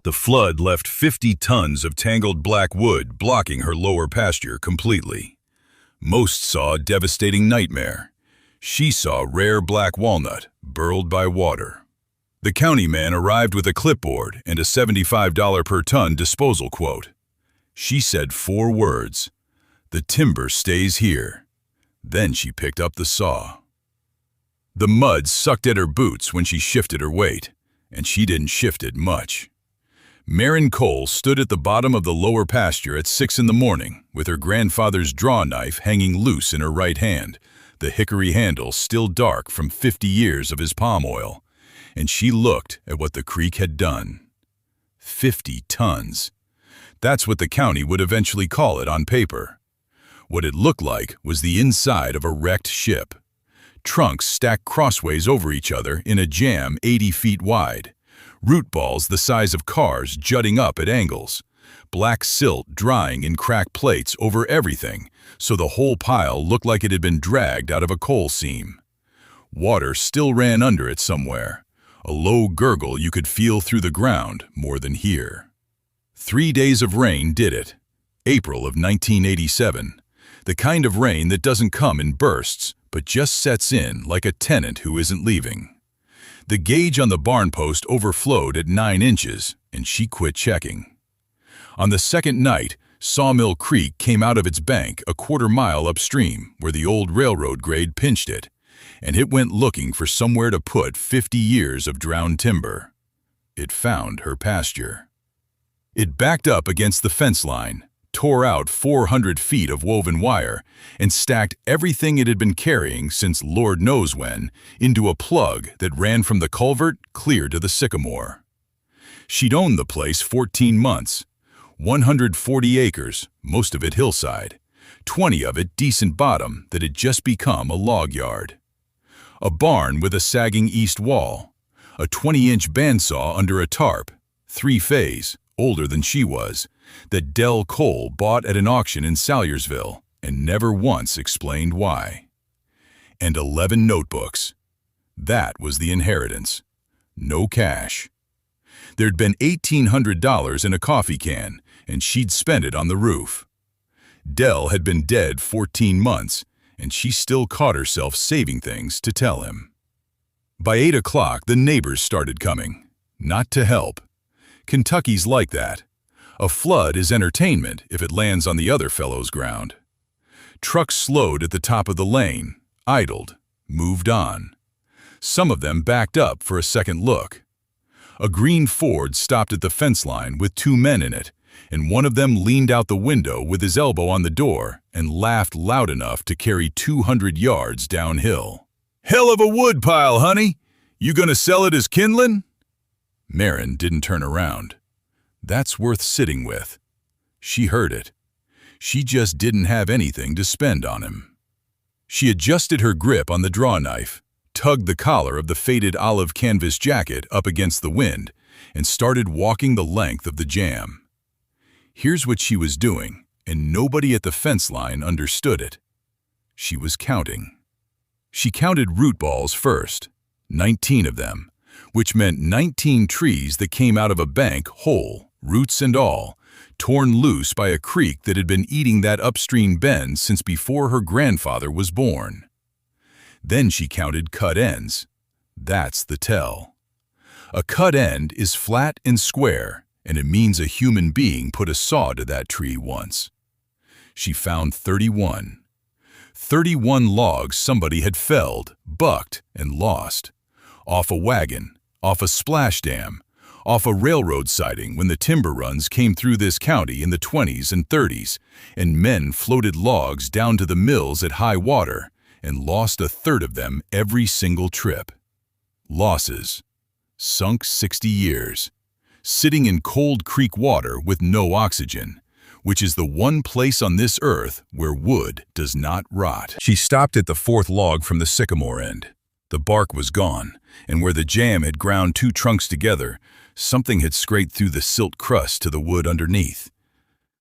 The flood left 50 tons of tangled black wood blocking her lower pasture completely. Most saw a devastating nightmare. She saw rare black walnut burrowed by water. The county man arrived with a clipboard and a $75 per ton disposal quote. She said 4 words, "The timber stays here." Then she picked up the saw. The mud sucked at her boots when she shifted her weight, and she didn't shift it much. Marin Cole stood at the bottom of the lower pasture at 6 in the morning with her grandfather's draw knife hanging loose in her right hand, the hickory handle still dark from 50 years of his palm oil, and she looked at what the creek had done. 50 tons. That's what the county would eventually call it on paper. What it looked like was the inside of a wrecked ship. Trunks stacked crossways over each other in a jam 80 feet wide. Root balls the size of cars jutting up at angles. Black silt drying in cracked plates over everything, so the whole pile looked like it had been dragged out of a coal seam. Water still ran under it somewhere. A low gurgle you could feel through the ground more than hear. 3 days of rain did it. April of 1987. The kind of rain that doesn't come in bursts, but just sets in like a tenant who isn't leaving. The gauge on the barn post overflowed at 9 inches, and she quit checking. On the second night, Sawmill Creek came out of its bank a quarter-mile upstream where the old railroad grade pinched it, and it went looking for somewhere to put 50 years of drowned timber. It found her pasture. It backed up against the fence line, tore out 400 feet of woven wire, and stacked everything it had been carrying since Lord knows when into a plug that ran from the culvert clear to the sycamore. She'd owned the place 14 months, 140 acres, most of it hillside, 20 of it decent bottom that had just become a log yard. A barn with a sagging east wall, a 20-inch bandsaw under a tarp, 3-phase, older than she was, that Del Cole bought at an auction in Salyersville and never once explained why. And 11 notebooks. That was the inheritance. No cash. There'd been $1,800 in a coffee can, and she'd spent it on the roof. Del had been dead 14 months, and she still caught herself saving things to tell him. By 8 o'clock, the neighbors started coming. Not to help. Kentucky's like that. A flood is entertainment if it lands on the other fellow's ground. Trucks slowed at the top of the lane, idled, moved on. Some of them backed up for a second look. A green Ford stopped at the fence line with 2 men in it, and one of them leaned out the window with his elbow on the door and laughed loud enough to carry 200 yards downhill. "Hell of a wood pile, honey! You gonna sell it as kindling?" Marin didn't turn around. That's worth sitting with. She heard it. She just didn't have anything to spend on him. She adjusted her grip on the draw knife, tugged the collar of the faded olive canvas jacket up against the wind, and started walking the length of the jam. Here's what she was doing, and nobody at the fence line understood it. She was counting. She counted root balls first, 19 of them, which meant 19 trees that came out of a bank whole, roots and all, torn loose by a creek that had been eating that upstream bend since before her grandfather was born. Then she counted cut ends. That's the tell. A cut end is flat and square, and it means a human being put a saw to that tree once. She found 31. 31 logs somebody had felled, bucked, and lost. Off a wagon, off a splash dam, off a railroad siding when the timber runs came through this county in the 20s and 30s, and men floated logs down to the mills at high water and lost a third of them every single trip. Losses. Sunk 60 years. Sitting in cold creek water with no oxygen, which is the one place on this earth where wood does not rot. She stopped at the 4th log from the sycamore end. The bark was gone, and where the jam had ground 2 trunks together, something had scraped through the silt crust to the wood underneath.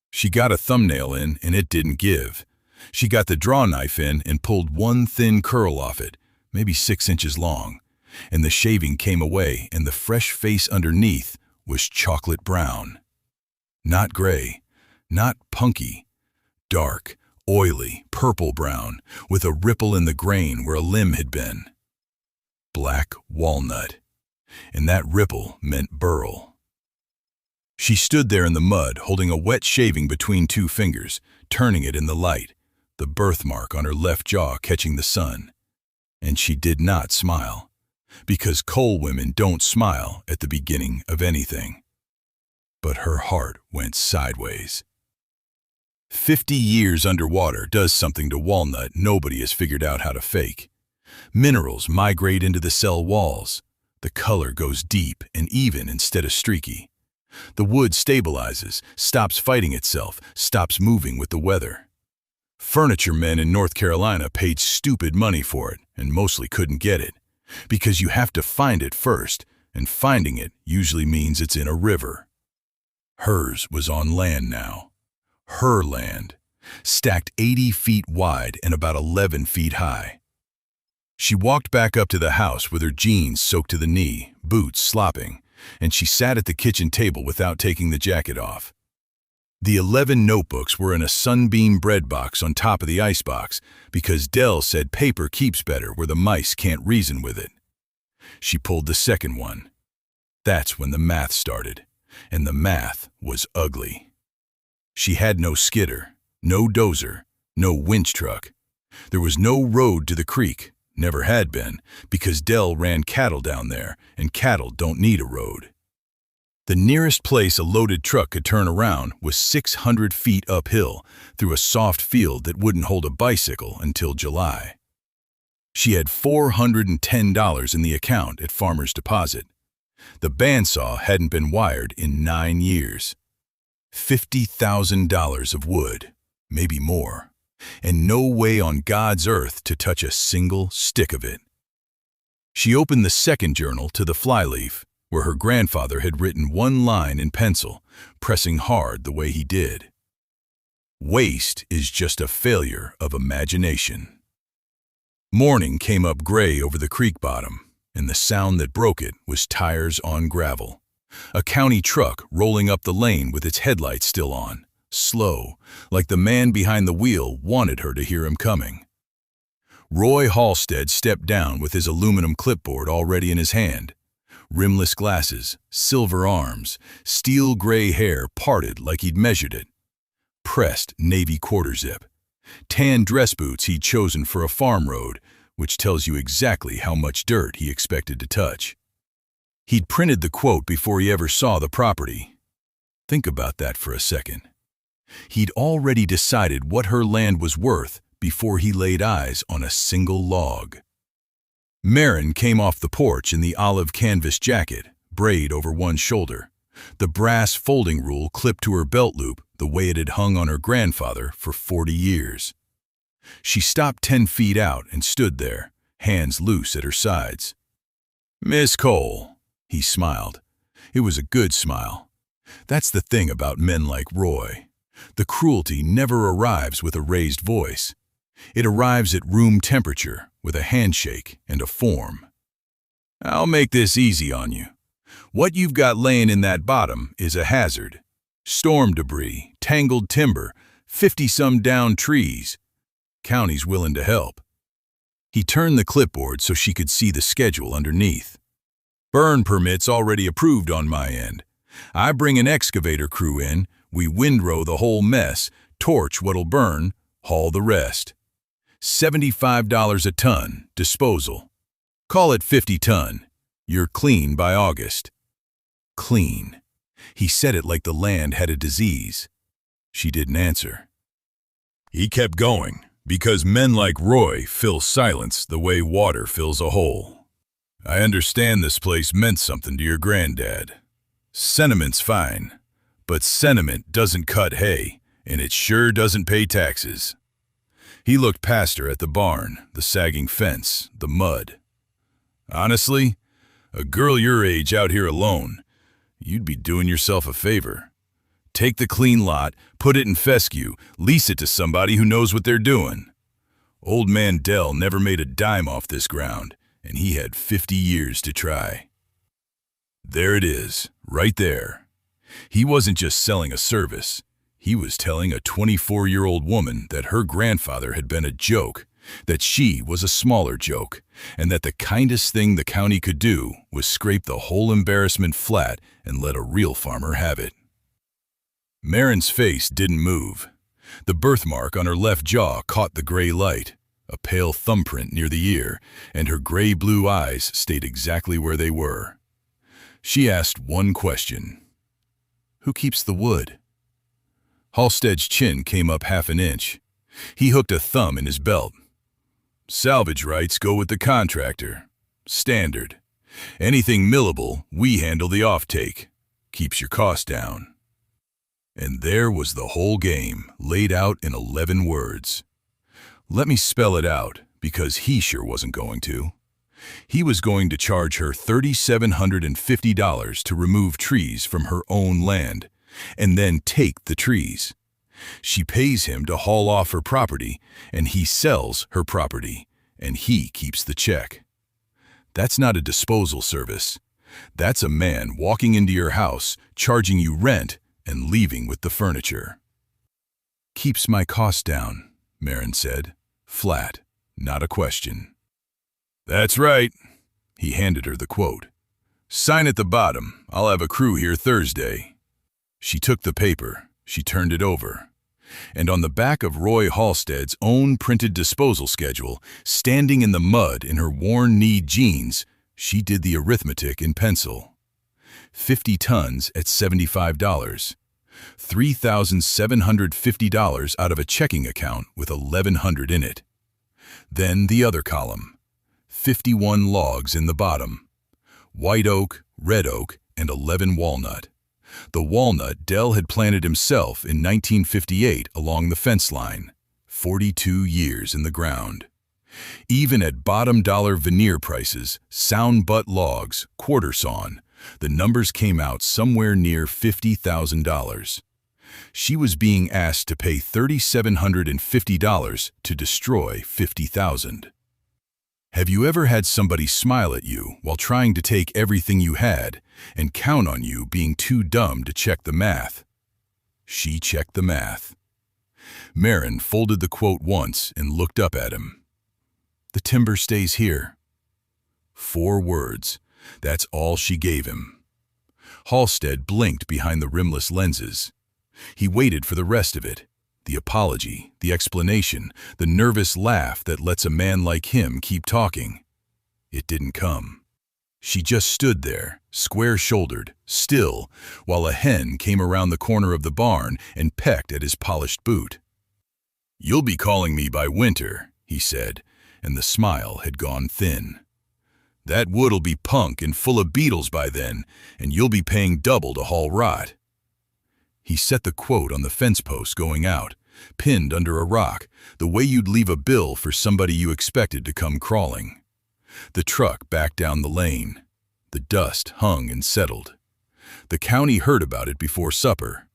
She got a thumbnail in, and it didn't give. She got the draw knife in and pulled one thin curl off it, maybe 6 inches long, and the shaving came away, and the fresh face underneath was chocolate brown. Not gray, not punky, dark, oily, purple-brown, with a ripple in the grain where a limb had been. Black walnut, and that ripple meant burl. She stood there in the mud, holding a wet shaving between two fingers, turning it in the light, the birthmark on her left jaw catching the sun. And she did not smile, because coal women don't smile at the beginning of anything. But her heart went sideways. 50 years underwater does something to walnut nobody has figured out how to fake. Minerals migrate into the cell walls. The color goes deep and even instead of streaky. The wood stabilizes, stops fighting itself, stops moving with the weather. Furniture men in North Carolina paid stupid money for it and mostly couldn't get it, because you have to find it first, and finding it usually means it's in a river. Hers was on land now. Her land, stacked 80 feet wide and about 11 feet high. She walked back up to the house with her jeans soaked to the knee, boots slopping, and she sat at the kitchen table without taking the jacket off. The 11 notebooks were in a sunbeam bread box on top of the icebox because Dell said paper keeps better where the mice can't reason with it. She pulled the second one. That's when the math started, and the math was ugly. She had no skidder, no dozer, no winch truck. There was no road to the creek, never had been, because Dell ran cattle down there, and cattle don't need a road. The nearest place a loaded truck could turn around was 600 feet uphill through a soft field that wouldn't hold a bicycle until July. She had $410 in the account at Farmer's Deposit. The bandsaw hadn't been wired in 9 years. $50,000 of wood, maybe more, and no way on God's earth to touch a single stick of it. She opened the second journal to the flyleaf, where her grandfather had written one line in pencil, pressing hard the way he did. Waste is just a failure of imagination. Morning came up gray over the creek bottom, and the sound that broke it was tires on gravel. A county truck rolling up the lane with its headlights still on, slow, like the man behind the wheel wanted her to hear him coming. Roy Halstead stepped down with his aluminum clipboard already in his hand. Rimless glasses, silver arms, steel gray hair parted like he'd measured it. Pressed navy quarter zip. Tan dress boots he'd chosen for a farm road, which tells you exactly how much dirt he expected to touch. He'd printed the quote before he ever saw the property. Think about that for a second. He'd already decided what her land was worth before he laid eyes on a single log. Marin came off the porch in the olive canvas jacket, braid over one shoulder, the brass folding rule clipped to her belt loop the way it had hung on her grandfather for 40 years. She stopped 10 feet out and stood there, hands loose at her sides. "Miss Cole," he smiled. It was a good smile. That's the thing about men like Roy. The cruelty never arrives with a raised voice. It arrives at room temperature, with a handshake and a form. "I'll make this easy on you. What you've got laying in that bottom is a hazard. Storm debris, tangled timber, 50-some downed trees. County's willing to help." He turned the clipboard so she could see the schedule underneath. "Burn permits already approved on my end. I bring an excavator crew in, we windrow the whole mess, torch what'll burn, haul the rest. $75 a ton, disposal. Call it 50 ton. You're clean by August." Clean. He said it like the land had a disease. She didn't answer. He kept going, because men like Roy fill silence the way water fills a hole. "I understand this place meant something to your granddad. Sentiment's fine, but sentiment doesn't cut hay, and it sure doesn't pay taxes." He looked past her at the barn, the sagging fence, the mud. "Honestly, a girl your age out here alone, you'd be doing yourself a favor. Take the clean lot, put it in fescue, lease it to somebody who knows what they're doing. Old man Dell never made a dime off this ground, and he had 50 years to try." There it is, right there. He wasn't just selling a service. He was telling a 24-year-old woman that her grandfather had been a joke, that she was a smaller joke, and that the kindest thing the county could do was scrape the whole embarrassment flat and let a real farmer have it. Marin's face didn't move. The birthmark on her left jaw caught the gray light, a pale thumbprint near the ear, and her gray-blue eyes stayed exactly where they were. She asked one question. Who keeps the wood? Halstead's chin came up half an inch. He hooked a thumb in his belt. Salvage rights go with the contractor. Standard. Anything millable, we handle the offtake. Keeps your cost down. And there was the whole game, laid out in 11 words. Let me spell it out, because he sure wasn't going to. He was going to charge her $3,750 to remove trees from her own land, and then take the trees. She pays him to haul off her property, and he sells her property, and he keeps the check. That's not a disposal service. That's a man walking into your house, charging you rent, and leaving with the furniture. Keeps my costs down, Marin said, flat, not a question. That's right. He handed her the quote. Sign at the bottom. I'll have a crew here Thursday. She took the paper. She turned it over. And on the back of Roy Halstead's own printed disposal schedule, standing in the mud in her worn-knee jeans, she did the arithmetic in pencil. 50 tons at $75. $3,750 out of a checking account with $1,100 in it. Then the other column. 51 logs in the bottom. White oak, red oak, and 11 walnut. The walnut Dell had planted himself in 1958 along the fence line. 42 years in the ground. Even at bottom dollar veneer prices, sound butt logs, quarter sawn, the numbers came out somewhere near $50,000. She was being asked to pay $3,750 to destroy $50,000. Have you ever had somebody smile at you while trying to take everything you had and count on you being too dumb to check the math? She checked the math. Marin folded the quote once and looked up at him. The timber stays here. 4 words. That's all she gave him. Halstead blinked behind the rimless lenses. He waited for the rest of it. The apology, the explanation, the nervous laugh that lets a man like him keep talking. It didn't come. She just stood there, square-shouldered, still, while a hen came around the corner of the barn and pecked at his polished boot. You'll be calling me by winter, he said, and the smile had gone thin. That wood'll be punk and full of beetles by then, and you'll be paying double to haul rot. He set the quote on the fence post going out, pinned under a rock, the way you'd leave a bill for somebody you expected to come crawling. The truck backed down the lane. The dust hung and settled. The county heard about it before supper.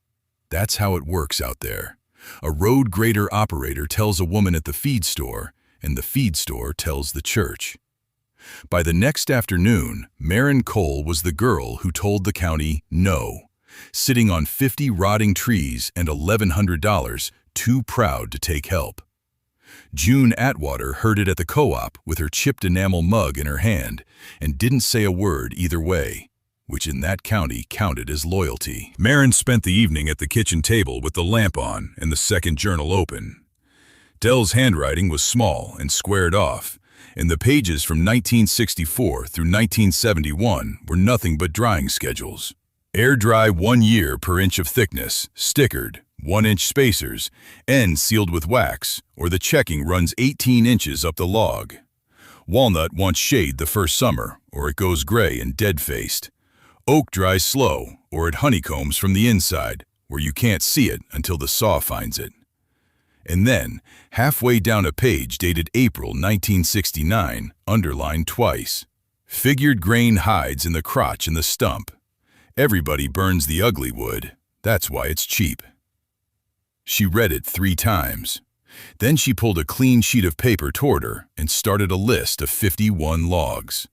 That's how it works out there. A road grader operator tells a woman at the feed store, and the feed store tells the church. By the next afternoon, Marin Cole was the girl who told the county no, sitting on 50 rotting trees and $1,100, too proud to take help. June Atwater heard it at the co-op with her chipped enamel mug in her hand and didn't say a word either way, which in that county counted as loyalty. Marin spent the evening at the kitchen table with the lamp on and the second journal open. Dell's handwriting was small and squared off, and the pages from 1964 through 1971 were nothing but drying schedules. Air dry 1 year per inch of thickness, stickered, 1-inch spacers, ends sealed with wax, or the checking runs 18 inches up the log. Walnut wants shade the first summer, or it goes gray and dead-faced. Oak dries slow, or it honeycombs from the inside, where you can't see it until the saw finds it. And then, halfway down a page dated April 1969, underlined twice. Figured grain hides in the crotch and the stump. Everybody burns the ugly wood. That's why it's cheap. She read it 3 times. Then she pulled a clean sheet of paper toward her and started a list of 51 logs.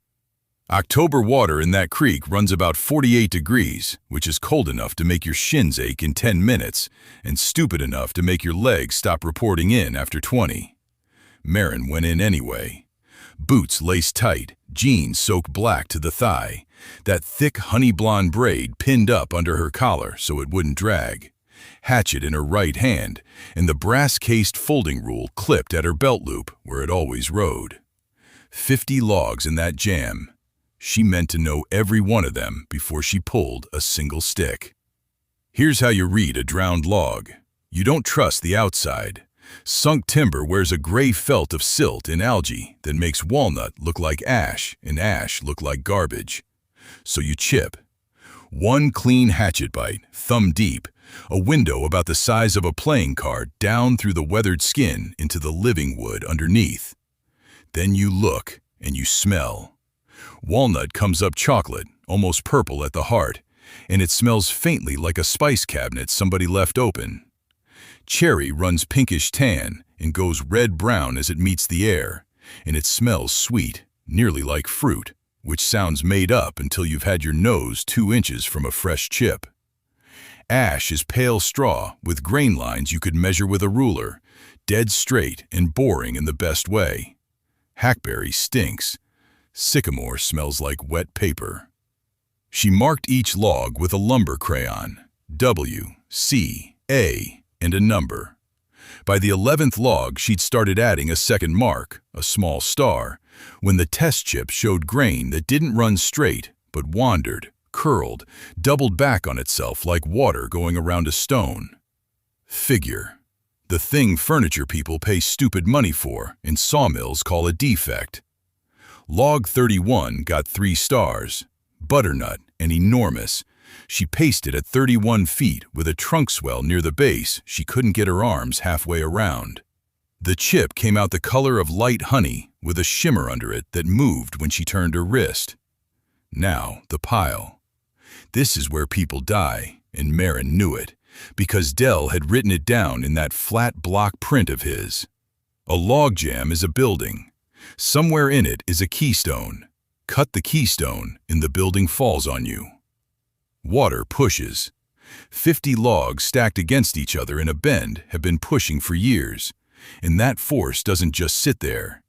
October water in that creek runs about 48 degrees, which is cold enough to make your shins ache in 10 minutes and stupid enough to make your legs stop reporting in after 20. Maren went in anyway. Boots laced tight, jeans soaked black to the thigh, that thick honey blonde braid pinned up under her collar so it wouldn't drag, hatchet in her right hand, and the brass-cased folding rule clipped at her belt loop where it always rode. 50 logs in that jam. She meant to know every one of them before she pulled a single stick. Here's how you read a drowned log. You don't trust the outside. Sunk timber wears a gray felt of silt and algae that makes walnut look like ash and ash look like garbage. So you chip. One clean hatchet bite, thumb deep, a window about the size of a playing card down through the weathered skin into the living wood underneath. Then you look and you smell. Walnut comes up chocolate, almost purple at the heart, and it smells faintly like a spice cabinet somebody left open. Cherry runs pinkish tan and goes red-brown as it meets the air, and it smells sweet, nearly like fruit, which sounds made up until you've had your nose 2 inches from a fresh chip. Ash is pale straw with grain lines you could measure with a ruler, dead straight and boring in the best way. Hackberry stinks. Sycamore smells like wet paper. She marked each log with a lumber crayon, W, C, A, and a number. By the 11th log, she'd started adding a second mark, a small star, when the test chip showed grain that didn't run straight, but wandered, curled, doubled back on itself like water going around a stone. Figure. The thing furniture people pay stupid money for and sawmills call a defect. Log 31 got 3 stars, butternut and enormous. She pasted at 31 feet with a trunk swell near the base she couldn't get her arms halfway around. The chip came out the color of light honey with a shimmer under it that moved when she turned her wrist. Now the pile. This is where people die, and Maren knew it, because Dell had written it down in that flat block print of his. A logjam is a building. Somewhere in it is a keystone. Cut the keystone and the building falls on you. Water pushes. 50 logs stacked against each other in a bend have been pushing for years, and that force doesn't just sit there.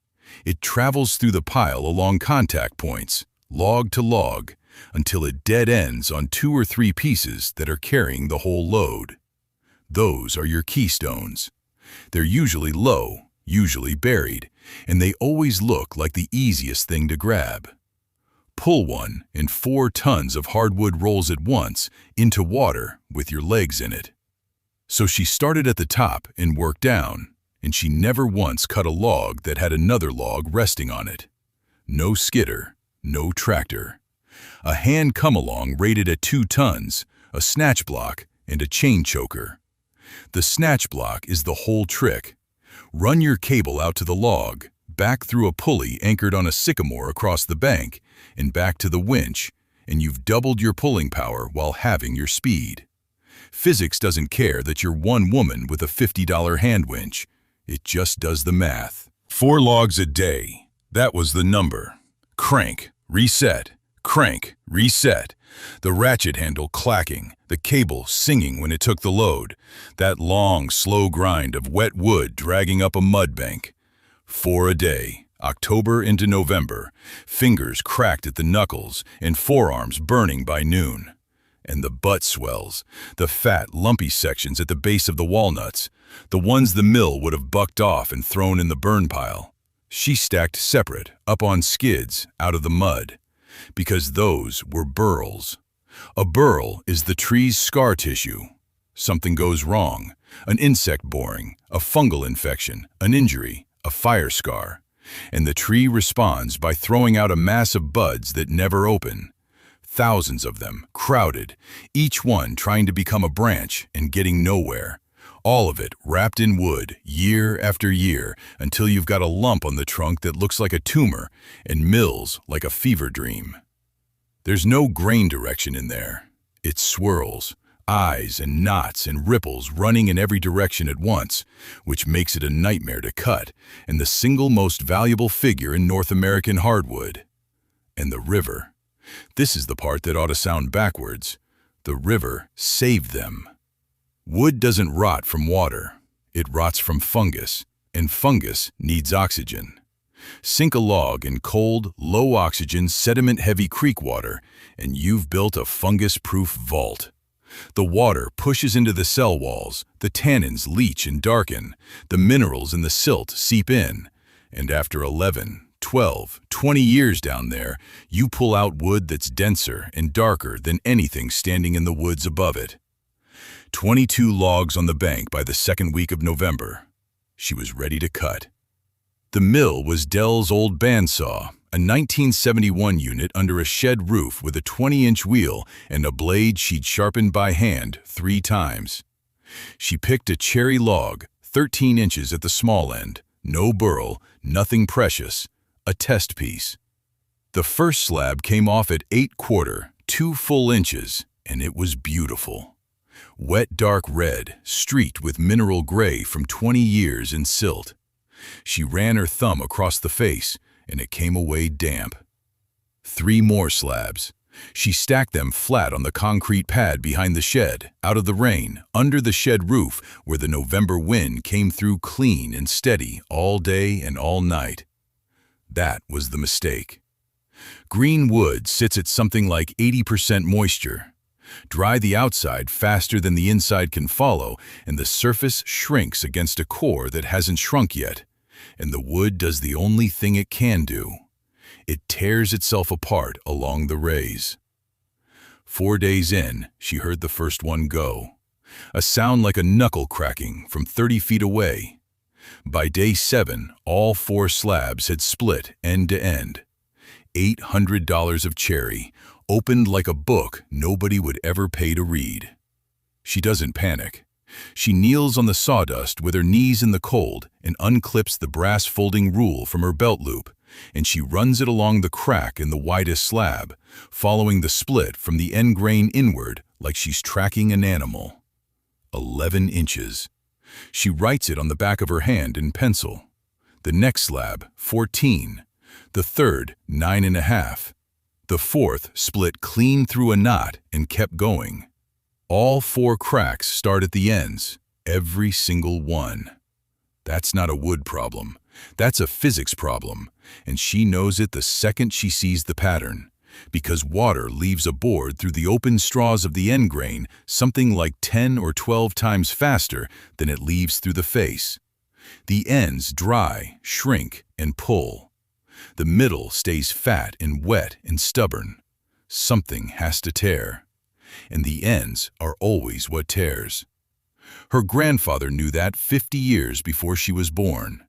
It travels through the pile along contact points, log to log, until it dead ends on 2 or 3 pieces that are carrying the whole load. Those are your keystones. They're usually low, usually buried, and they always look like the easiest thing to grab. Pull one and 4 tons of hardwood rolls at once into water with your legs in it. So she started at the top and worked down, and she never once cut a log that had another log resting on it. No skidder, no tractor. A hand come-along rated at 2 tons, a snatch block, and a chain choker. The snatch block is the whole trick. Run your cable out to the log, back through a pulley anchored on a sycamore across the bank, and back to the winch, and you've doubled your pulling power while having your speed. Physics doesn't care that you're one woman with a $50 hand winch. It just does the math. 4 logs a day. That was the number. Crank, reset, crank, reset. The ratchet handle clacking, the cable singing when it took the load. That long, slow grind of wet wood dragging up a mud bank. 4 a day, October into November, fingers cracked at the knuckles and forearms burning by noon. And the butt swells, the fat, lumpy sections at the base of the walnuts, the ones the mill would have bucked off and thrown in the burn pile. She stacked separate, up on skids, out of the mud, because those were burls. A burl is the tree's scar tissue. Something goes wrong, an insect boring, a fungal infection, an injury, a fire scar, and the tree responds by throwing out a mass of buds that never open. Thousands of them, crowded, each one trying to become a branch and getting nowhere. All of it wrapped in wood, year after year, until you've got a lump on the trunk that looks like a tumor and mills like a fever dream. There's no grain direction in there. It swirls, eyes and knots and ripples running in every direction at once, which makes it a nightmare to cut, and the single most valuable figure in North American hardwood. And the river. This is the part that ought to sound backwards. The river saved them. Wood doesn't rot from water. It rots from fungus, and fungus needs oxygen. Sink a log in cold, low-oxygen, sediment-heavy creek water, and you've built a fungus-proof vault. The water pushes into the cell walls, the tannins leach and darken, the minerals in the silt seep in, and after 11, 12, 20 years down there, you pull out wood that's denser and darker than anything standing in the woods above it. 22 logs on the bank by the second week of November. She was ready to cut. The mill was Dell's old bandsaw, a 1971 unit under a shed roof with a 20-inch wheel and a blade she'd sharpened by hand 3 times. She picked a cherry log, 13 inches at the small end, no burl, nothing precious, a test piece. The first slab came off at 8/4, 2 full inches, and it was beautiful. Wet dark red, streaked with mineral gray from 20 years in silt. She ran her thumb across the face, and it came away damp. 3 more slabs. She stacked them flat on the concrete pad behind the shed, out of the rain, under the shed roof, where the November wind came through clean and steady all day and all night. That was the mistake. Green wood sits at something like 80% moisture. Dry the outside faster than the inside can follow, and the surface shrinks against a core that hasn't shrunk yet. And the wood does the only thing it can do. It tears itself apart along the rays. 4 days in, she heard the first one go. A sound like a knuckle cracking from 30 feet away. By day 7, all 4 slabs had split end to end. $800 of cherry, opened like a book nobody would ever pay to read. She doesn't panic. She kneels on the sawdust with her knees in the cold and unclips the brass folding rule from her belt loop, and she runs it along the crack in the widest slab, following the split from the end grain inward like she's tracking an animal. 11 inches. She writes it on the back of her hand in pencil. The next slab, 14. The third, 9.5. The fourth split clean through a knot and kept going. All 4 cracks start at the ends, every single one. That's not a wood problem. That's a physics problem, and she knows it the second she sees the pattern, because water leaves a board through the open straws of the end grain something like 10 or 12 times faster than it leaves through the face. The ends dry, shrink, and pull. The middle stays fat and wet and stubborn. Something has to tear. And the ends are always what tears. Her grandfather knew that 50 years before she was born.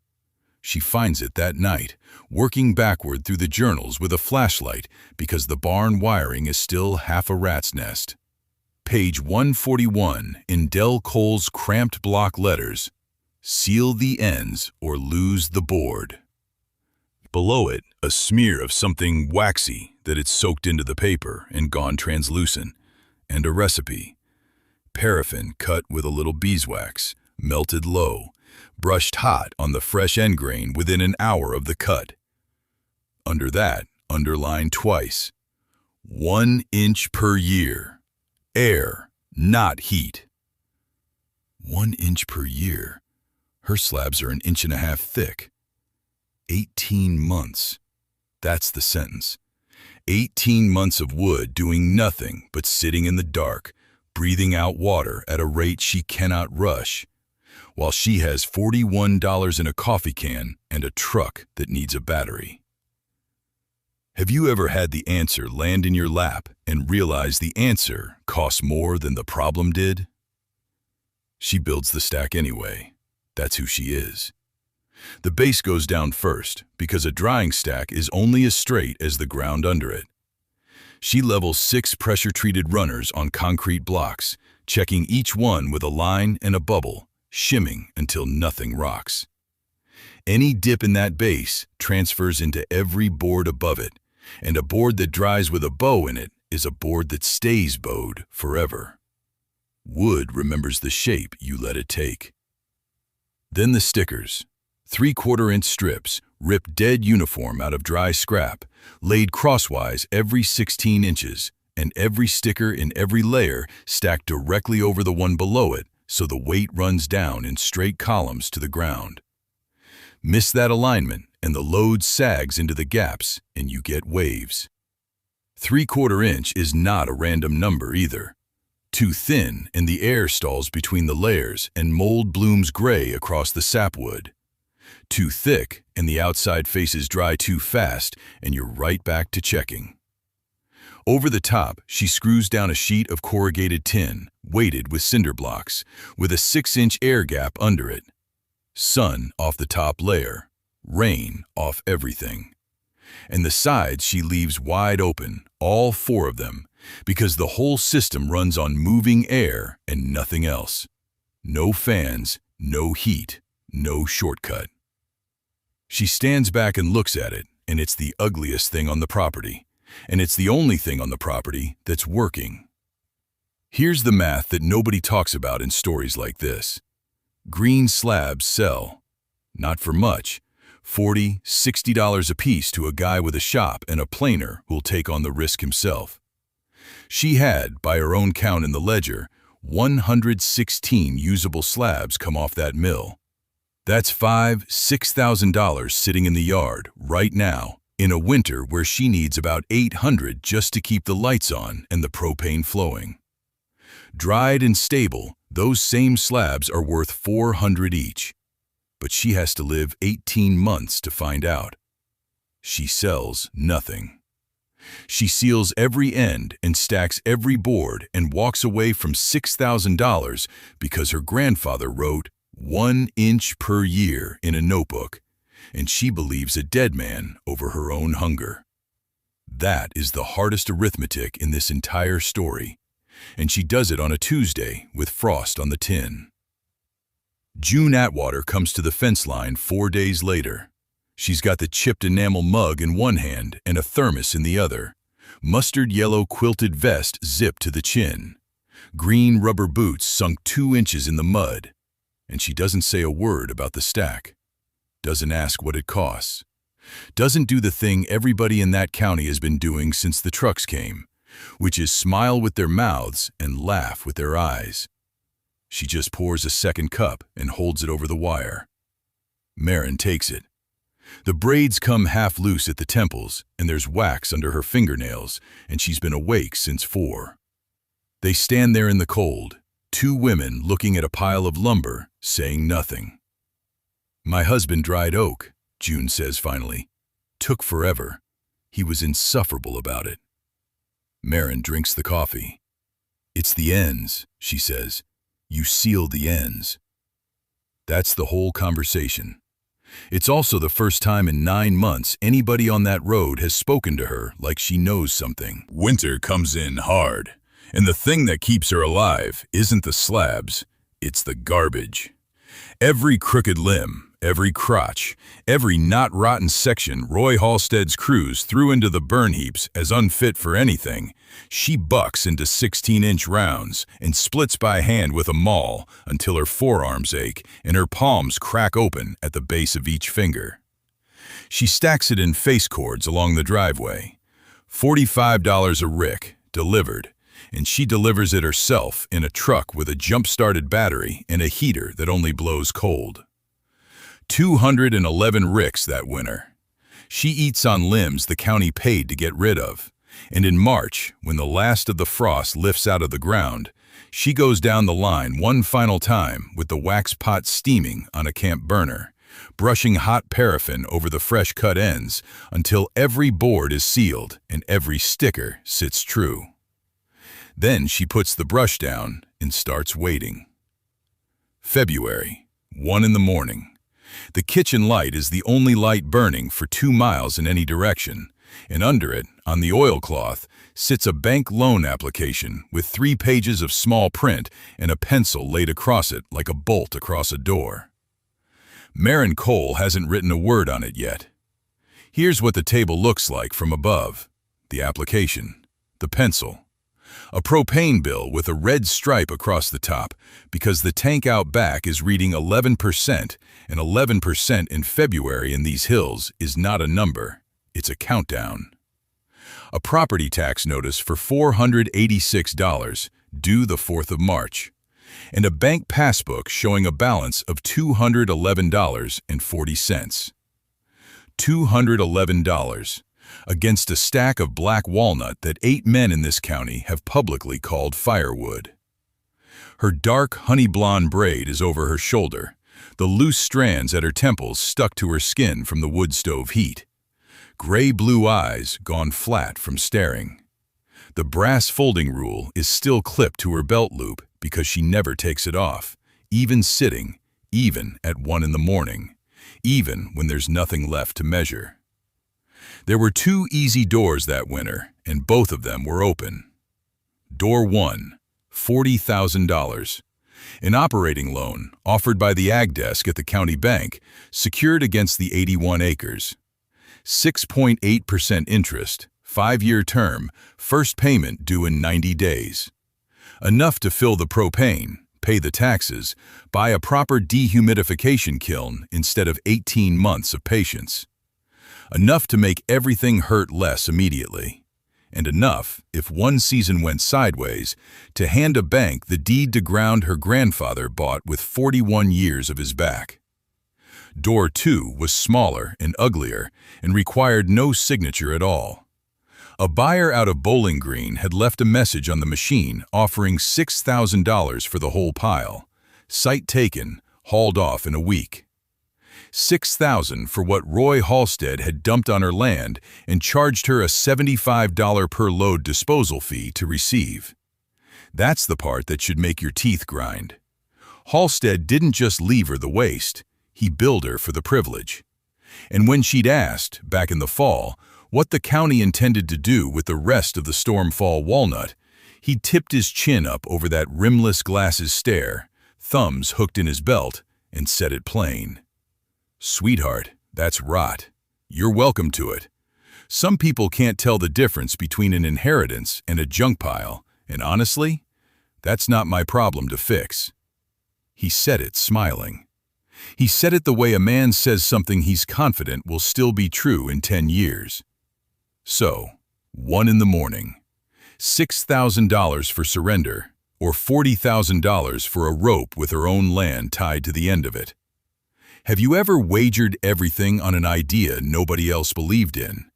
She finds it that night, working backward through the journals with a flashlight because the barn wiring is still half a rat's nest. Page 141 in Del Cole's cramped block letters. Seal the ends or lose the board. Below it, a smear of something waxy that had soaked into the paper and gone translucent. And a recipe. Paraffin cut with a little beeswax, melted low, brushed hot on the fresh end grain within an hour of the cut. Under that, underline twice. 1 inch per year. Air, not heat. 1 inch per year. Her slabs are 1.5 inches thick. 18 months. That's the sentence. 18 months of wood doing nothing but sitting in the dark, breathing out water at a rate she cannot rush, while she has $41 in a coffee can and a truck that needs a battery. Have you ever had the answer land in your lap and realize the answer costs more than the problem did? She builds the stack anyway. That's who she is. The base goes down first because a drying stack is only as straight as the ground under it. She levels 6 pressure-treated runners on concrete blocks, checking each one with a line and a bubble, shimming until nothing rocks. Any dip in that base transfers into every board above it, and a board that dries with a bow in it is a board that stays bowed forever. Wood remembers the shape you let it take. Then the stickers. 3/4-inch strips, Rip dead uniform out of dry scrap, laid crosswise every 16 inches, and every sticker in every layer stacked directly over the one below it so the weight runs down in straight columns to the ground. Miss that alignment and the load sags into the gaps and you get waves. 3/4 inch is not a random number either. Too thin and the air stalls between the layers and mold blooms gray across the sapwood. Too thick and the outside faces dry too fast and you're right back to checking. Over the top, she screws down a sheet of corrugated tin, weighted with cinder blocks, with a 6-inch air gap under it. Sun off the top layer, rain off everything. And the sides she leaves wide open, all 4 of them, because the whole system runs on moving air and nothing else. No fans, no heat, no shortcut. She stands back and looks at it, and it's the ugliest thing on the property. And it's the only thing on the property that's working. Here's the math that nobody talks about in stories like this. Green slabs sell, not for much, $40, $60 a piece to a guy with a shop and a planer who'll take on the risk himself. She had, by her own count in the ledger, 116 usable slabs come off that mill. That's $5,000, $6,000 sitting in the yard right now, in a winter where she needs about 800 just to keep the lights on and the propane flowing. Dried and stable, those same slabs are worth 400 each. But she has to live 18 months to find out. She sells nothing. She seals every end and stacks every board and walks away from $6,000 because her grandfather wrote 1 inch per year in a notebook, and she believes a dead man over her own hunger. That is the hardest arithmetic in this entire story, and she does it on a Tuesday with frost on the tin. June Atwater comes to the fence line 4 days later. She's got the chipped enamel mug in one hand and a thermos in the other, mustard yellow quilted vest zipped to the chin, green rubber boots sunk 2 inches in the mud, and she doesn't say a word about the stack. Doesn't ask what it costs. Doesn't do the thing everybody in that county has been doing since the trucks came, which is smile with their mouths and laugh with their eyes. She just pours a second cup and holds it over the wire. Maren takes it. The braids come half loose at the temples, and there's wax under her fingernails, and she's been awake since 4. They stand there in the cold, 2 women looking at a pile of lumber, saying nothing. "My husband dried oak," June says finally. "Took forever. He was insufferable about it." Maren drinks the coffee. "It's the ends," she says. "You seal the ends." That's the whole conversation. It's also the first time in 9 months anybody on that road has spoken to her like she knows something. Winter comes in hard, and the thing that keeps her alive isn't the slabs, it's the garbage. Every crooked limb, every crotch, every not-rotten section Roy Halstead's crews threw into the burn heaps as unfit for anything, she bucks into 16-inch rounds and splits by hand with a maul until her forearms ache and her palms crack open at the base of each finger. She stacks it in face cords along the driveway. $45 a rick, delivered, and she delivers it herself in a truck with a jump-started battery and a heater that only blows cold. 211 ricks that winter. She eats on limbs the county paid to get rid of, and in March, when the last of the frost lifts out of the ground, she goes down the line one final time with the wax pot steaming on a camp burner, brushing hot paraffin over the fresh-cut ends until every board is sealed and every sticker sits true. Then she puts the brush down and starts waiting. February, 1 in the morning. The kitchen light is the only light burning for 2 miles in any direction, and under it, on the oilcloth, sits a bank loan application with 3 pages of small print and a pencil laid across it like a bolt across a door. Maren Cole hasn't written a word on it yet. Here's what the table looks like from above: the application, the pencil, A propane bill with a red stripe across the top because the tank out back is reading 11%, and 11% in February in these hills is not a number, it's a countdown. A property tax notice for $486, due the 4th of March, and a bank passbook showing a balance of $211.40. $211 against a stack of black walnut that 8 men in this county have publicly called firewood. Her dark honey blonde braid is over her shoulder, the loose strands at her temples stuck to her skin from the wood stove heat. Gray-blue eyes gone flat from staring. The brass folding rule is still clipped to her belt loop because she never takes it off, even sitting, even at 1 in the morning, even when there's nothing left to measure. There were 2 easy doors that winter, and both of them were open. Door 1, $40,000. An operating loan offered by the ag desk at the county bank, secured against the 81 acres. 6.8% interest, 5-year term, first payment due in 90 days. Enough to fill the propane, pay the taxes, buy a proper dehumidification kiln instead of 18 months of patience. Enough to make everything hurt less immediately. And enough, if one season went sideways, to hand a bank the deed to ground her grandfather bought with 41 years of his back. Door 2 was smaller and uglier and required no signature at all. A buyer out of Bowling Green had left a message on the machine offering $6,000 for the whole pile. Site taken, hauled off in a week. $6,000 for what Roy Halstead had dumped on her land and charged her a $75 per load disposal fee to receive. That's the part that should make your teeth grind. Halstead didn't just leave her the waste, he billed her for the privilege. And when she'd asked, back in the fall, what the county intended to do with the rest of the Stormfall walnut, he tipped his chin up over that rimless glasses stare, thumbs hooked in his belt, and said it plain. "Sweetheart, that's rot. You're welcome to it. Some people can't tell the difference between an inheritance and a junk pile, and honestly, that's not my problem to fix." He said it smiling. He said it the way a man says something he's confident will still be true in 10 years. So, 1 in the morning, $6,000 for surrender, or $40,000 for a rope with her own land tied to the end of it. Have you ever wagered everything on an idea nobody else believed in?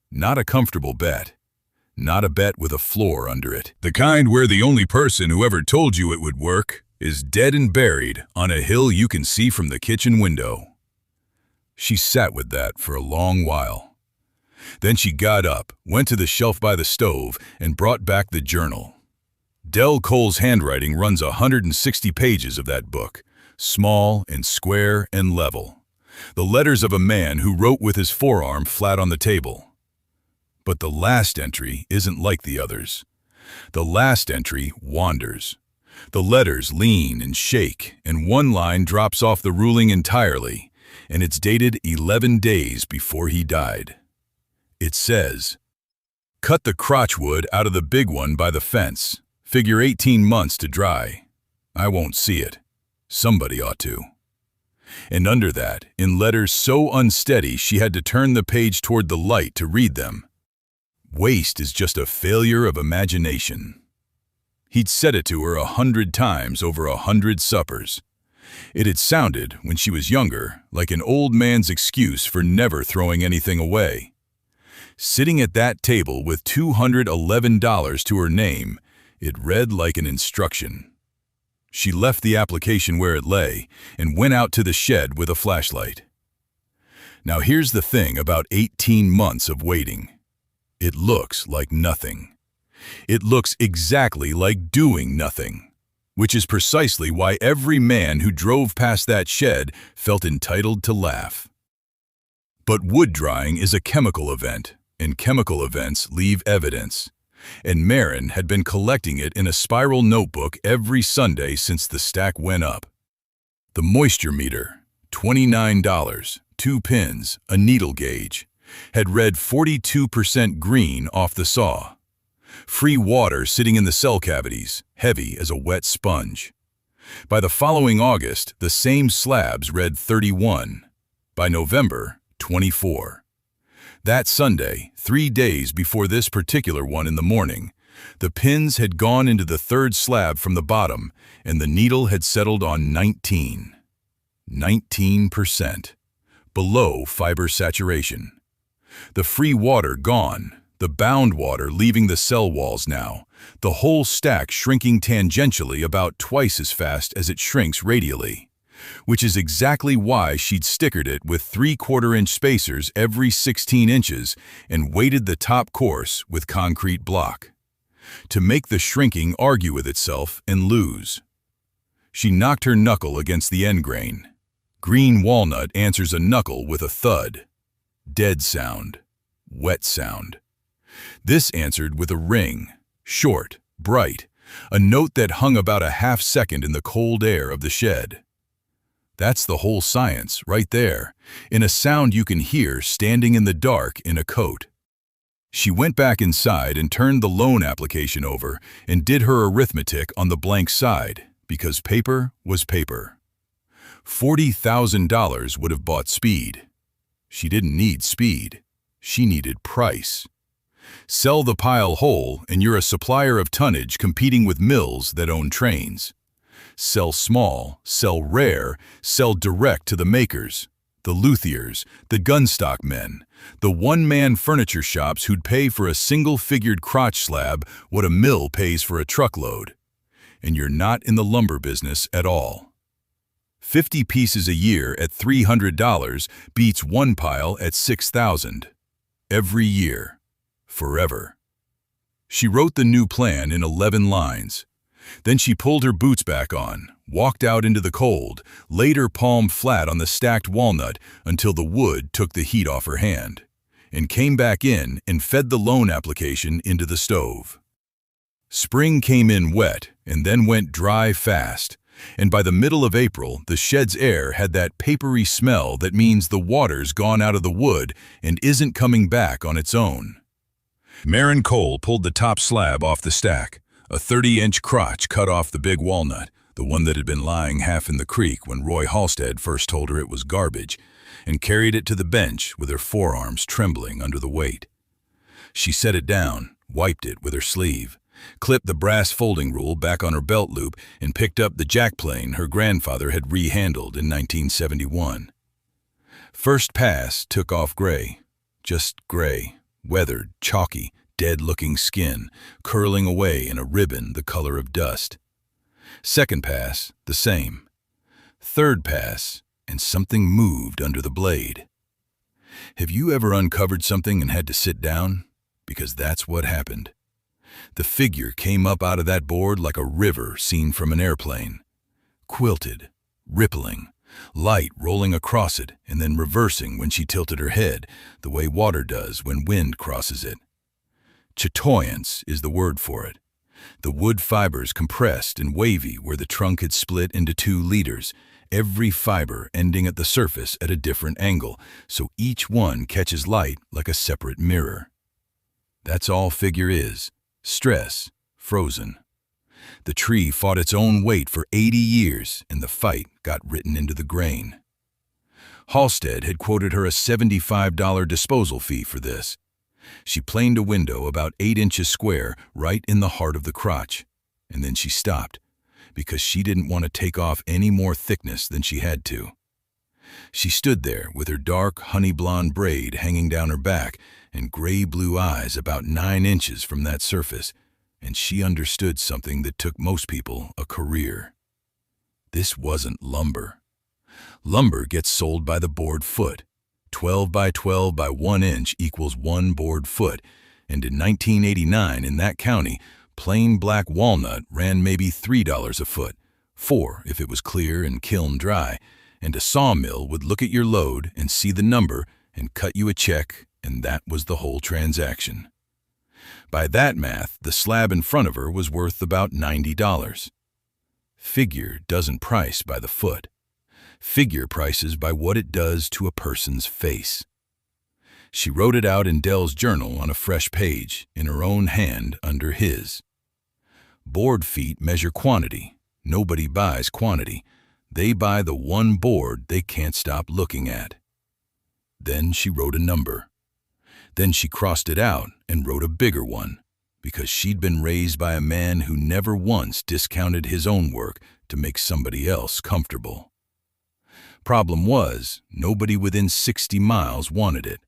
Not a comfortable bet. Not a bet with a floor under it. The kind where the only person who ever told you it would work is dead and buried on a hill you can see from the kitchen window. She sat with that for a long while. Then she got up, went to the shelf by the stove, and brought back the journal. Del Cole's handwriting runs 160 pages of that book, small and square and level. The letters of a man who wrote with his forearm flat on the table. But the last entry isn't like the others. The last entry wanders. The letters lean and shake, and one line drops off the ruling entirely, and it's dated 11 days before he died. It says, "Cut the crotchwood out of the big one by the fence. Figure 18 months to dry. I won't see it. Somebody ought to." And under that, in letters so unsteady she had to turn the page toward the light to read them, "Waste is just a failure of imagination." He'd said it to her 100 times over 100 suppers. It had sounded, when she was younger, like an old man's excuse for never throwing anything away. Sitting at that table with $211 to her name, it read like an instruction. She left the application where it lay and went out to the shed with a flashlight. Now here's the thing about 18 months of waiting. It looks like nothing. It looks exactly like doing nothing, which is precisely why every man who drove past that shed felt entitled to laugh. But wood drying is a chemical event, and chemical events leave evidence. And Marin had been collecting it in a spiral notebook every Sunday since the stack went up. The moisture meter, $29, 2 pins, a needle gauge, had read 42% green off the saw. Free water sitting in the cell cavities, heavy as a wet sponge. By the following August, the same slabs read 31. By November, 24. That Sunday, 3 days before this particular one in the morning, the pins had gone into the third slab from the bottom, and the needle had settled on 19. 19%. Below fiber saturation. The free water gone, the bound water leaving the cell walls now, the whole stack shrinking tangentially about twice as fast as it shrinks radially. Which is exactly why she'd stickered it with 3/4-inch spacers every 16 inches and weighted the top course with concrete block. To make the shrinking argue with itself and lose. She knocked her knuckle against the end grain. Green walnut answers a knuckle with a thud. Dead sound. Wet sound. This answered with a ring, short, bright, a note that hung about a half second in the cold air of the shed. That's the whole science, right there, in a sound you can hear standing in the dark in a coat. She went back inside and turned the loan application over and did her arithmetic on the blank side, because paper was paper. $40,000 would have bought speed. She didn't need speed. She needed price. Sell the pile whole and you're a supplier of tonnage competing with mills that own trains. Sell small, sell rare, sell direct to the makers, the luthiers, the gunstock men, the one-man furniture shops who'd pay for a single-figured crotch slab what a mill pays for a truckload. And you're not in the lumber business at all. 50 pieces a year at $300 beats one pile at $6,000. Every year. Forever. She wrote the new plan in 11 lines. Then she pulled her boots back on, walked out into the cold, laid her palm flat on the stacked walnut until the wood took the heat off her hand, and came back in and fed the loan application into the stove. Spring came in wet and then went dry fast, and by the middle of April, the shed's air had that papery smell that means the water's gone out of the wood and isn't coming back on its own. Marin Cole pulled the top slab off the stack. A 30-inch crotch cut off the big walnut, the one that had been lying half in the creek when Roy Halstead first told her it was garbage, and carried it to the bench with her forearms trembling under the weight. She set it down, wiped it with her sleeve, clipped the brass folding rule back on her belt loop, and picked up the jackplane her grandfather had rehandled in 1971. First pass took off gray, just gray, weathered, chalky, dead-looking skin, curling away in a ribbon the color of dust. Second pass, the same. Third pass, and something moved under the blade. Have you ever uncovered something and had to sit down? Because that's what happened. The figure came up out of that board like a river seen from an airplane. Quilted, rippling, light rolling across it and then reversing when she tilted her head, the way water does when wind crosses it. Chatoyance is the word for it. The wood fibers compressed and wavy where the trunk had split into 2 leaders, every fiber ending at the surface at a different angle, so each one catches light like a separate mirror. That's all figure is. Stress, frozen. The tree fought its own weight for 80 years, and the fight got written into the grain. Halstead had quoted her a $75 disposal fee for this. She planed a window about 8 inches square right in the heart of the crotch, and then she stopped, because she didn't want to take off any more thickness than she had to. She stood there with her dark honey blonde braid hanging down her back and gray-blue eyes about 9 inches from that surface, and she understood something that took most people a career. This wasn't lumber. Lumber gets sold by the board foot. 12 by 12 by 1 inch equals 1 board foot, and in 1989 in that county, plain black walnut ran maybe $3 a foot, $4 if it was clear and kiln dry, and a sawmill would look at your load and see the number and cut you a check, and that was the whole transaction. By that math, the slab in front of her was worth about $90. Figure doesn't price by the foot. Figure prices by what it does to a person's face. She wrote it out in Dell's journal on a fresh page, in her own hand under his. Board feet measure quantity. Nobody buys quantity. They buy the one board they can't stop looking at. Then she wrote a number. Then she crossed it out and wrote a bigger one, because she'd been raised by a man who never once discounted his own work to make somebody else comfortable. Problem was, nobody within 60 miles wanted it.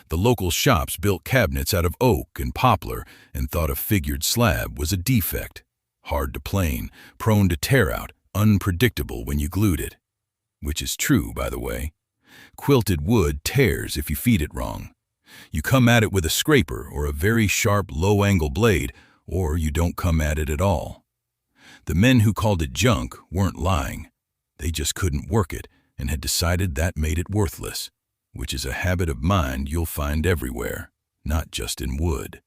The local shops built cabinets out of oak and poplar and thought a figured slab was a defect, hard to plane, prone to tear out, unpredictable when you glued it. Which is true, by the way. Quilted wood tears if you feed it wrong. You come at it with a scraper or a very sharp, low-angle blade, or you don't come at it at all. The men who called it junk weren't lying. They just couldn't work it and had decided that made it worthless, which is a habit of mind you'll find everywhere, not just in wood.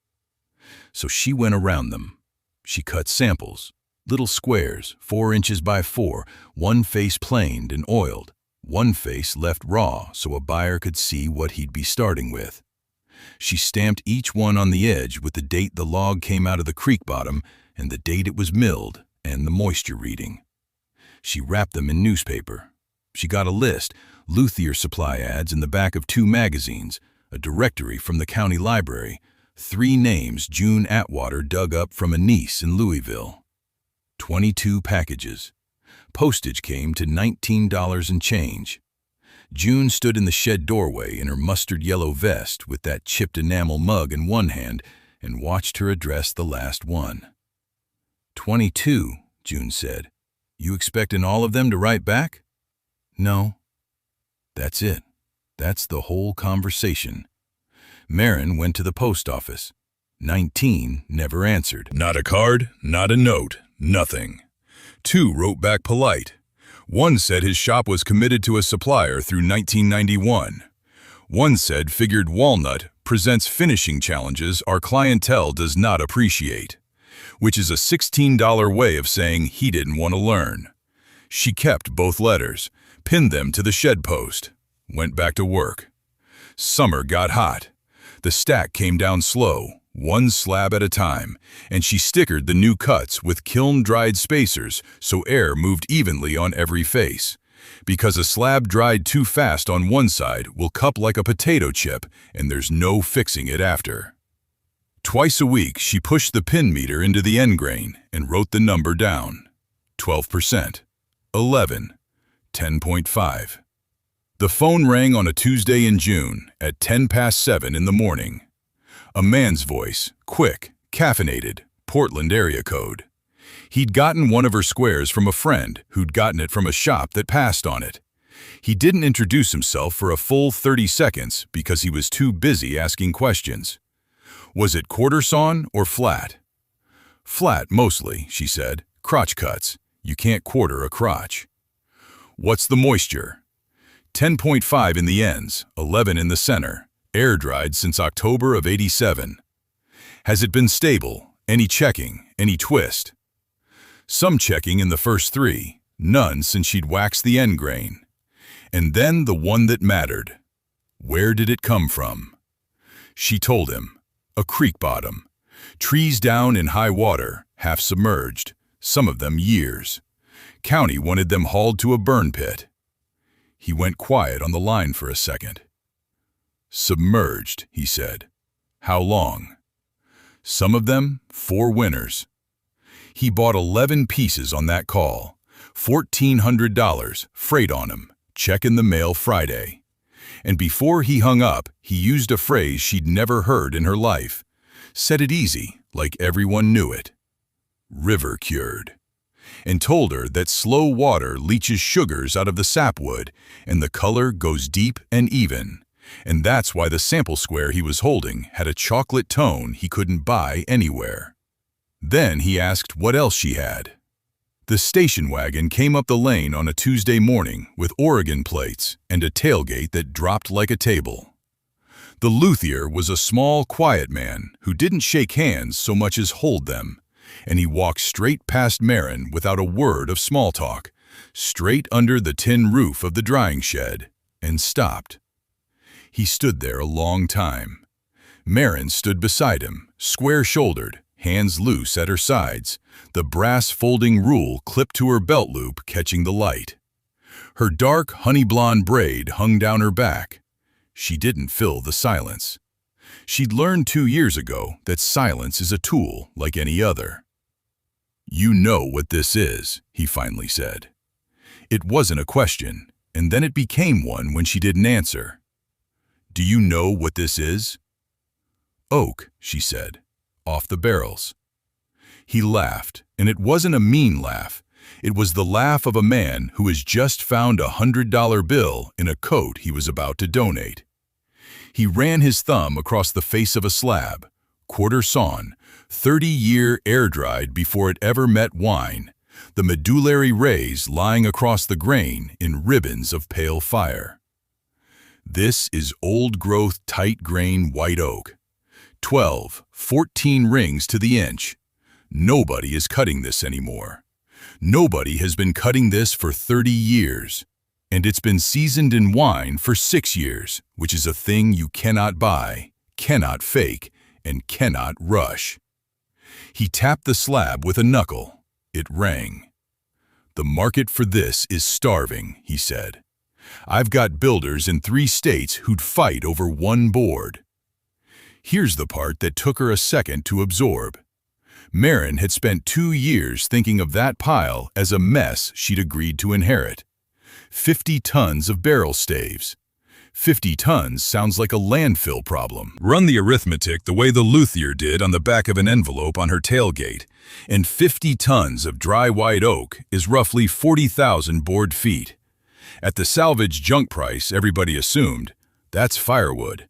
So she went around them. She cut samples, little squares, 4 inches by 4, one face planed and oiled, one face left raw so a buyer could see what he'd be starting with. She stamped each one on the edge with the date the log came out of the creek bottom and the date it was milled and the moisture reading. She wrapped them in newspaper. She got a list, luthier supply ads in the back of 2 magazines, a directory from the county library, 3 names June Atwater dug up from a niece in Louisville. 22 packages. Postage came to $19 and change. June stood in the shed doorway in her mustard yellow vest with that chipped enamel mug in one hand and watched her address the last one. 22, June said. You expecting all of them to write back? No. That's it. That's the whole conversation. Marin went to the post office. 19 never answered. Not a card, not a note, nothing. 2 wrote back polite. 1 said his shop was committed to a supplier through 1991. 1 said figured walnut presents finishing challenges our clientele does not appreciate, which is a $16 way of saying he didn't want to learn. She kept both letters, pinned them to the shed post, went back to work. Summer got hot. The stack came down slow, 1 slab at a time, and she stickered the new cuts with kiln-dried spacers so air moved evenly on every face, because a slab dried too fast on one side will cup like a potato chip and there's no fixing it after. Twice a week she pushed the pin meter into the end grain and wrote the number down. 12%, 11, 10.5. The phone rang on a Tuesday in June at 7:10 in the morning. A man's voice, quick, caffeinated, Portland area code. He'd gotten one of her squares from a friend who'd gotten it from a shop that passed on it. He didn't introduce himself for a full 30 seconds because he was too busy asking questions. Was it quarter sawn or flat? Flat mostly, she said. Crotch cuts. You can't quarter a crotch. What's the moisture? 10.5 in the ends, 11 in the center. Air-dried since October of '87. Has it been stable? Any checking? Any twist? Some checking in the first 3, none since she'd waxed the end grain. And then the one that mattered. Where did it come from? She told him. A creek bottom. Trees down in high water, half submerged, some of them years. County wanted them hauled to a burn pit. He went quiet on the line for a second. Submerged, he said. How long? Some of them, 4 winters. He bought 11 pieces on that call. $1,400, freight on him, check in the mail Friday. And before he hung up, he used a phrase she'd never heard in her life. Said it easy, like everyone knew it. River cured. And told her that slow water leaches sugars out of the sapwood, and the color goes deep and even. And that's why the sample square he was holding had a chocolate tone he couldn't buy anywhere. Then he asked what else she had. The station wagon came up the lane on a Tuesday morning with Oregon plates and a tailgate that dropped like a table. The luthier was a small, quiet man who didn't shake hands so much as hold them, and he walked straight past Marin without a word of small talk, straight under the tin roof of the drying shed, and stopped. He stood there a long time. Marin stood beside him, square-shouldered, hands loose at her sides, the brass folding rule clipped to her belt loop catching the light. Her dark, honey-blonde braid hung down her back. She didn't fill the silence. She'd learned 2 years ago that silence is a tool like any other. "You know what this is," he finally said. It wasn't a question, and then it became one when she didn't answer. "Do you know what this is?" "Oak," she said, "off the barrels." He laughed, and it wasn't a mean laugh. It was the laugh of a man who has just found a $100 bill in a coat he was about to donate. He ran his thumb across the face of a slab, quarter sawn, 30-year air-dried before it ever met wine, the medullary rays lying across the grain in ribbons of pale fire. This is old-growth, tight-grain white oak. 12, 14 rings to the inch. Nobody is cutting this anymore. Nobody has been cutting this for 30 years. And it's been seasoned in wine for 6 years, which is a thing you cannot buy, cannot fake, and cannot rush. He tapped the slab with a knuckle. It rang. "The market for this is starving," he said. "I've got builders in 3 states who'd fight over one board." Here's the part that took her a second to absorb. Marin had spent 2 years thinking of that pile as a mess she'd agreed to inherit. 50 tons of barrel staves. 50 tons sounds like a landfill problem. Run the arithmetic the way the luthier did on the back of an envelope on her tailgate, and 50 tons of dry white oak is roughly 40,000 board feet. At the salvage junk price everybody assumed, that's firewood.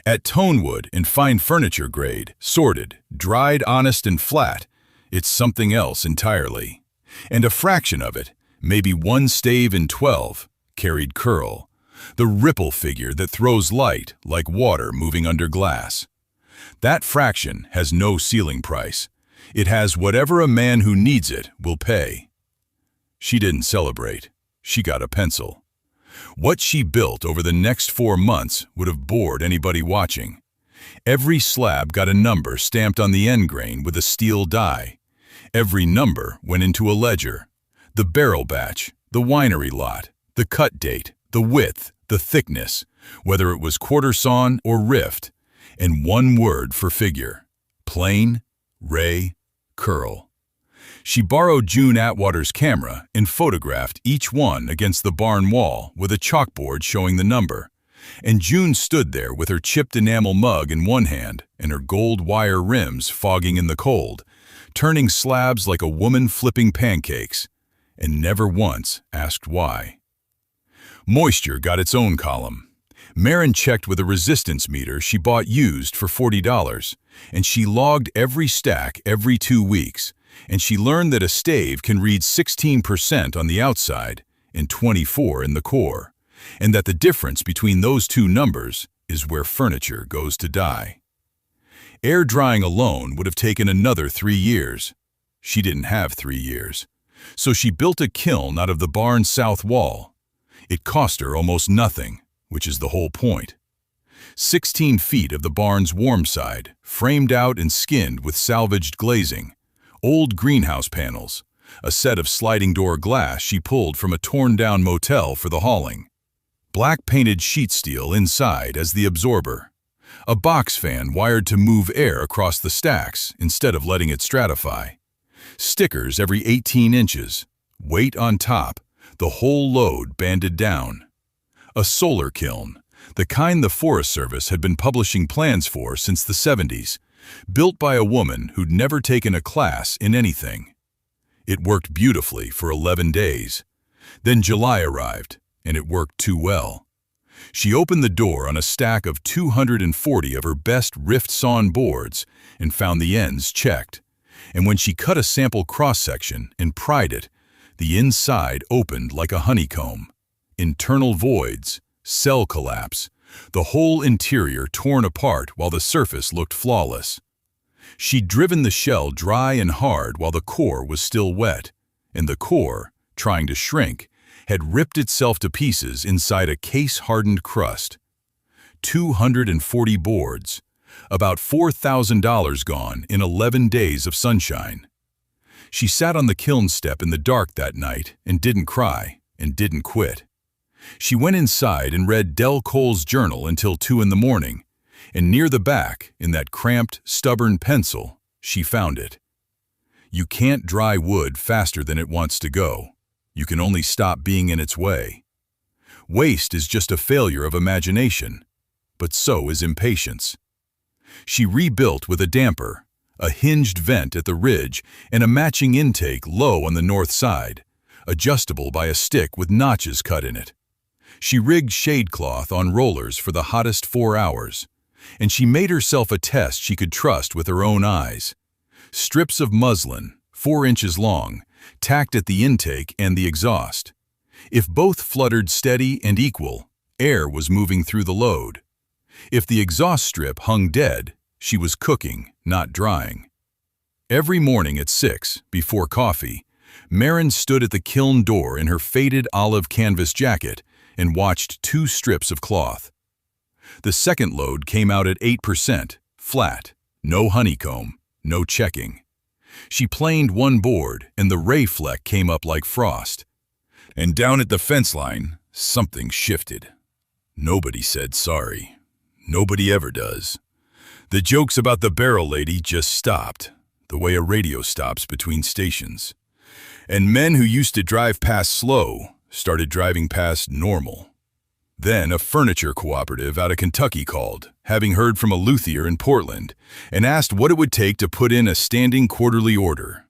At tonewood and fine furniture grade, sorted, dried, honest, and flat, it's something else entirely. And a fraction of it, maybe 1 stave in 12, carried curl, the ripple figure that throws light like water moving under glass. That fraction has no ceiling price. It has whatever a man who needs it will pay. She didn't celebrate. She got a pencil. What she built over the next 4 months would have bored anybody watching. Every slab got a number stamped on the end grain with a steel die. Every number went into a ledger. The barrel batch, the winery lot, the cut date, the width, the thickness, whether it was quarter sawn or rift, and one word for figure: plain, ray, curl. She borrowed June Atwater's camera and photographed each one against the barn wall with a chalkboard showing the number. And June stood there with her chipped enamel mug in one hand and her gold wire rims fogging in the cold, turning slabs like a woman flipping pancakes, and never once asked why. Moisture got its own column. Marin checked with a resistance meter she bought used for $40, and she logged every stack every 2 weeks, and she learned that a stave can read 16% on the outside and 24 in the core, and that the difference between those 2 numbers is where furniture goes to die. Air drying alone would have taken another 3 years. She didn't have 3 years. So she built a kiln out of the barn's south wall. It cost her almost nothing, which is the whole point. 16 feet of the barn's warm side, framed out and skinned with salvaged glazing, old greenhouse panels, a set of sliding door glass she pulled from a torn-down motel for the hauling, black-painted sheet steel inside as the absorber, a box fan wired to move air across the stacks instead of letting it stratify, stickers every 18 inches, weight on top, the whole load banded down. A solar kiln, the kind the Forest Service had been publishing plans for since the 70s, built by a woman who'd never taken a class in anything. It worked beautifully for 11 days. Then July arrived, and it worked too well. She opened the door on a stack of 240 of her best rift-sawn boards and found the ends checked. And when she cut a sample cross-section and pried it, the inside opened like a honeycomb. Internal voids, cell collapse, the whole interior torn apart while the surface looked flawless. She'd driven the shell dry and hard while the core was still wet, and the core, trying to shrink, had ripped itself to pieces inside a case-hardened crust. 240 boards, about $4,000 gone in 11 days of sunshine. She sat on the kiln step in the dark that night and didn't cry and didn't quit. She went inside and read Del Cole's journal until 2 in the morning, and near the back, in that cramped, stubborn pencil, she found it. You can't dry wood faster than it wants to go. You can only stop being in its way. Waste is just a failure of imagination, but so is impatience. She rebuilt with a damper, a hinged vent at the ridge, and a matching intake low on the north side, adjustable by a stick with notches cut in it. She rigged shade cloth on rollers for the hottest 4 hours, and she made herself a test she could trust with her own eyes. Strips of muslin, 4 inches long, tacked at the intake and the exhaust. If both fluttered steady and equal, air was moving through the load. If the exhaust strip hung dead, she was cooking, not drying. Every morning at 6, before coffee, Marin stood at the kiln door in her faded olive canvas jacket and watched 2 strips of cloth. The second load came out at 8%, flat, no honeycomb, no checking. She planed 1 board and the ray fleck came up like frost. And down at the fence line, something shifted. Nobody said sorry. Nobody ever does. The jokes about the barrel lady just stopped, the way a radio stops between stations. And men who used to drive past slow started driving past normal. Then a furniture cooperative out of Kentucky called, having heard from a luthier in Portland, and asked what it would take to put in a standing quarterly order.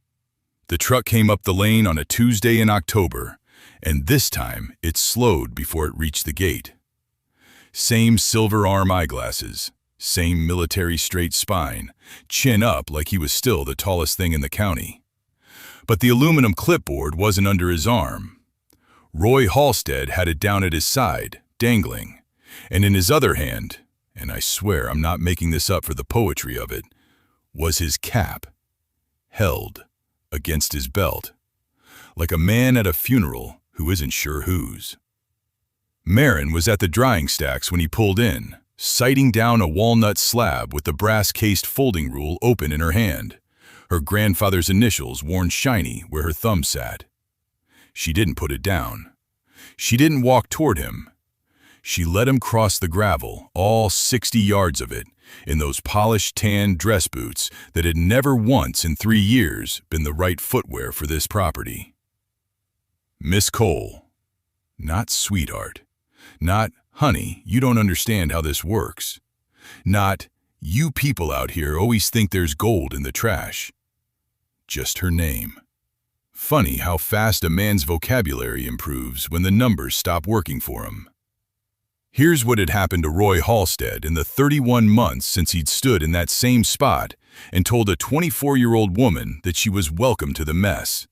The truck came up the lane on a Tuesday in October, and this time it slowed before it reached the gate. Same silver arm eyeglasses, same military straight spine, chin up like he was still the tallest thing in the county. But the aluminum clipboard wasn't under his arm. Roy Halstead had it down at his side, dangling, and in his other hand, and I swear I'm not making this up for the poetry of it, was his cap, held against his belt, like a man at a funeral who isn't sure whose. Marin was at the drying stacks when he pulled in, sighting down a walnut slab with the brass-cased folding rule open in her hand, her grandfather's initials worn shiny where her thumb sat. She didn't put it down. She didn't walk toward him. She let him cross the gravel, all 60 yards of it, in those polished tan dress boots that had never once in 3 years been the right footwear for this property. Miss Cole. Not sweetheart. Not, honey, you don't understand how this works. Not, you people out here always think there's gold in the trash. Just her name. Funny how fast a man's vocabulary improves when the numbers stop working for him. Here's what had happened to Roy Halstead in the 31 months since he'd stood in that same spot and told a 24-year-old woman that she was welcome to the mess,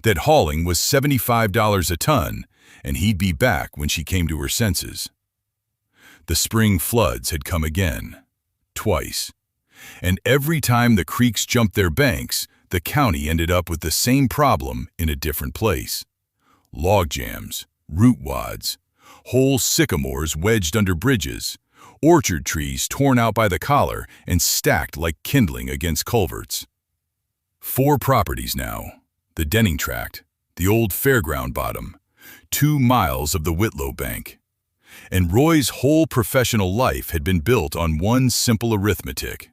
that hauling was $75 a ton and he'd be back when she came to her senses. The spring floods had come again, twice, and every time the creeks jumped their banks, the county ended up with the same problem in a different place. Log jams, root wads, whole sycamores wedged under bridges, orchard trees torn out by the collar and stacked like kindling against culverts. 4 properties now, the Denning Tract, the old fairground bottom, 2 miles of the Whitlow Bank. And Roy's whole professional life had been built on one simple arithmetic.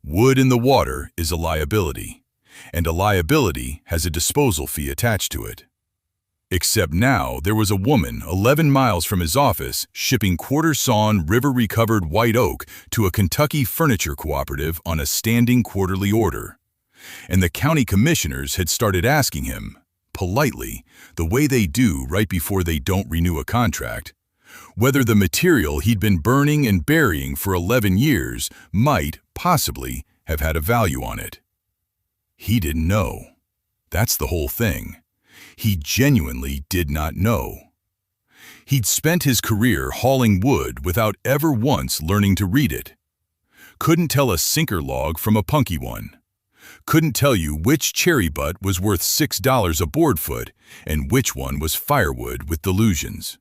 Wood in the water is a liability, and a liability has a disposal fee attached to it. Except now there was a woman 11 miles from his office shipping quarter-sawn, river-recovered white oak to a Kentucky furniture cooperative on a standing quarterly order. And the county commissioners had started asking him, politely, the way they do right before they don't renew a contract, whether the material he'd been burning and burying for 11 years might, possibly, have had a value on it. He didn't know. That's the whole thing. He genuinely did not know. He'd spent his career hauling wood without ever once learning to read it. Couldn't tell a sinker log from a punky one. Couldn't tell you which cherry butt was worth $6 a board foot and which one was firewood with delusions.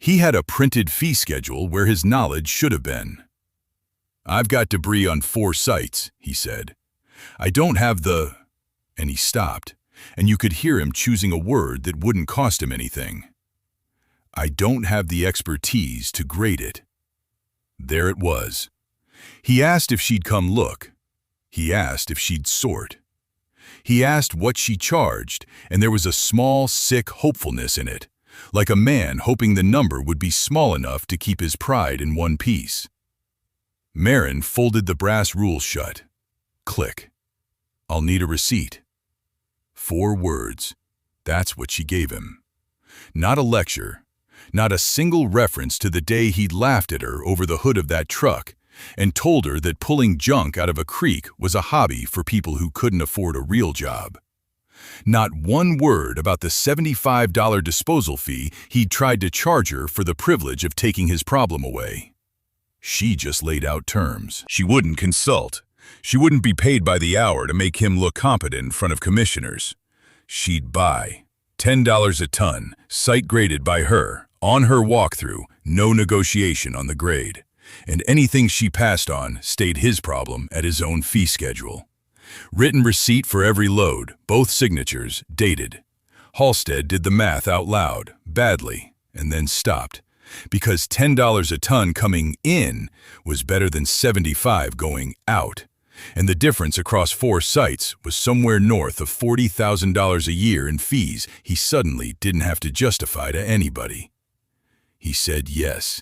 He had a printed fee schedule where his knowledge should have been. "I've got debris on 4 sites," he said. "I don't have the—" And he stopped, and you could hear him choosing a word that wouldn't cost him anything. "I don't have the expertise to grade it." There it was. He asked if she'd come look. He asked if she'd sort. He asked what she charged, and there was a small, sick hopefulness in it, like a man hoping the number would be small enough to keep his pride in one piece. Marin folded the brass rules shut. Click. "I'll need a receipt." 4 words. That's what she gave him. Not a lecture. Not a single reference to the day he'd laughed at her over the hood of that truck and told her that pulling junk out of a creek was a hobby for people who couldn't afford a real job. Not one word about the $75 disposal fee he'd tried to charge her for the privilege of taking his problem away. She just laid out terms. She wouldn't consult. She wouldn't be paid by the hour to make him look competent in front of commissioners. She'd buy $10 a ton, site graded by her, on her walkthrough, no negotiation on the grade. And anything she passed on stayed his problem at his own fee schedule. Written receipt for every load, both signatures, dated. Halstead did the math out loud, badly, and then stopped, because $10 a ton coming in was better than $75 going out, and the difference across 4 sites was somewhere north of $40,000 a year in fees he suddenly didn't have to justify to anybody. He said yes.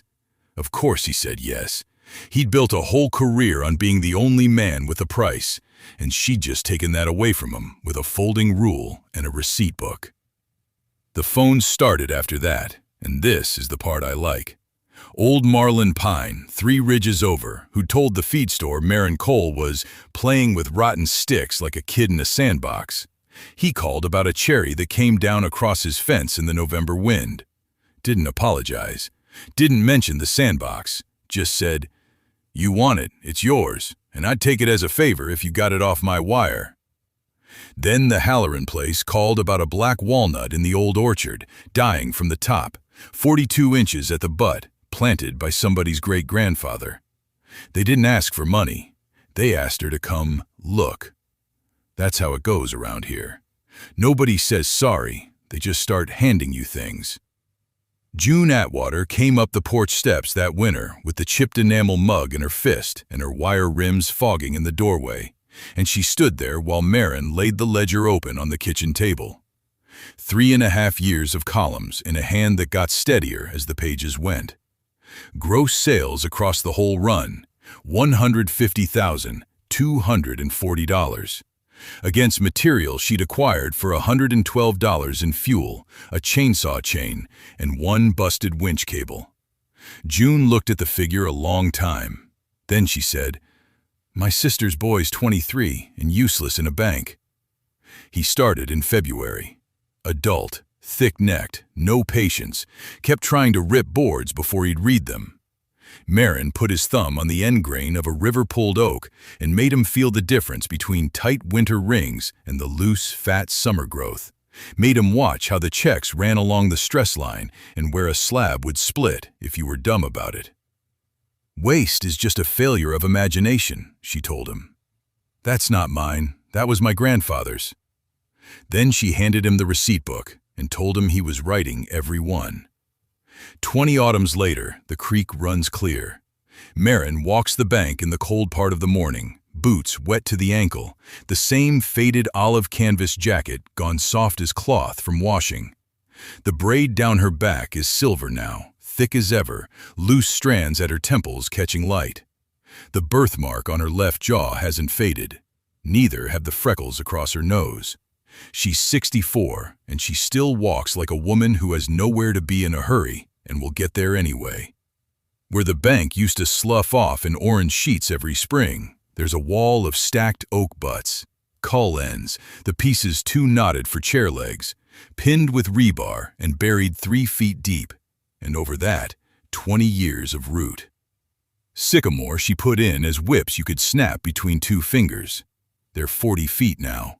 Of course he said yes. He'd built a whole career on being the only man with a price, and she'd just taken that away from him with a folding rule and a receipt book. The phone started after that, and this is the part I like. Old Marlin Pine, 3 ridges over, who told the feed store Marin Cole was playing with rotten sticks like a kid in a sandbox. He called about a cherry that came down across his fence in the November wind. Didn't apologize. Didn't mention the sandbox. Just said, "You want it, it's yours, and I'd take it as a favor if you got it off my wire." Then the Halloran place called about a black walnut in the old orchard, dying from the top, 42 inches at the butt, planted by somebody's great-grandfather. They didn't ask for money. They asked her to come look. That's how it goes around here. Nobody says sorry. They just start handing you things. June Atwater came up the porch steps that winter with the chipped enamel mug in her fist and her wire rims fogging in the doorway, and she stood there while Marin laid the ledger open on the kitchen table. 3.5 years of columns in a hand that got steadier as the pages went. Gross sales across the whole run, $150,240. Against material she'd acquired for $112 in fuel, a chainsaw chain, and 1 busted winch cable. June looked at the figure a long time. Then she said, "My sister's boy's 23 and useless in a bank." He started in February. Adult, thick-necked, no patience, kept trying to rip boards before he'd read them. Marin put his thumb on the end grain of a river-pulled oak and made him feel the difference between tight winter rings and the loose, fat summer growth. Made him watch how the checks ran along the stress line and where a slab would split if you were dumb about it. "Waste is just a failure of imagination," she told him. "That's not mine. That was my grandfather's." Then she handed him the receipt book and told him he was writing every one. 20 autumns later, the creek runs clear. Marin walks the bank in the cold part of the morning, boots wet to the ankle, the same faded olive canvas jacket gone soft as cloth from washing. The braid down her back is silver now, thick as ever, loose strands at her temples catching light. The birthmark on her left jaw hasn't faded. Neither have the freckles across her nose. She's 64, and she still walks like a woman who has nowhere to be in a hurry and will get there anyway. Where the bank used to slough off in orange sheets every spring, there's a wall of stacked oak butts, cull ends, the pieces too knotted for chair legs, pinned with rebar and buried 3 feet deep, and over that, 20 years of root. Sycamore she put in as whips you could snap between 2 fingers. They're 40 feet now.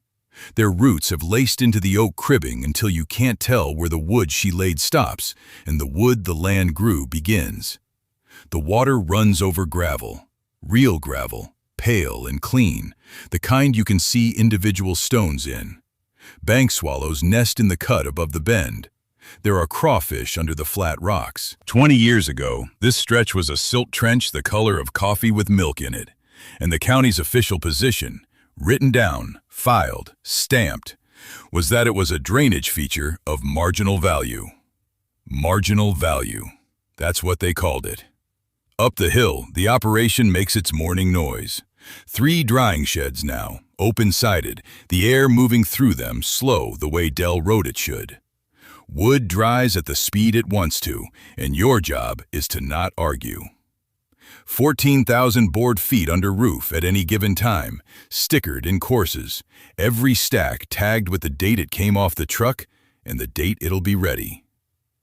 Their roots have laced into the oak cribbing until you can't tell where the wood she laid stops and the wood the land grew begins. The water runs over gravel, real gravel, pale and clean, the kind you can see individual stones in. Bank swallows nest in the cut above the bend. There are crawfish under the flat rocks. 20 years ago, this stretch was a silt trench the color of coffee with milk in it, and the county's official position, written down, filed, stamped, was that it was a drainage feature of marginal value. Marginal value. That's what they called it. Up the hill, the operation makes its morning noise. 3 drying sheds now, open-sided, the air moving through them slow the way Dell wrote it should. Wood dries at the speed it wants to, and your job is to not argue. 14,000 board feet under roof at any given time, stickered in courses, every stack tagged with the date it came off the truck and the date it'll be ready.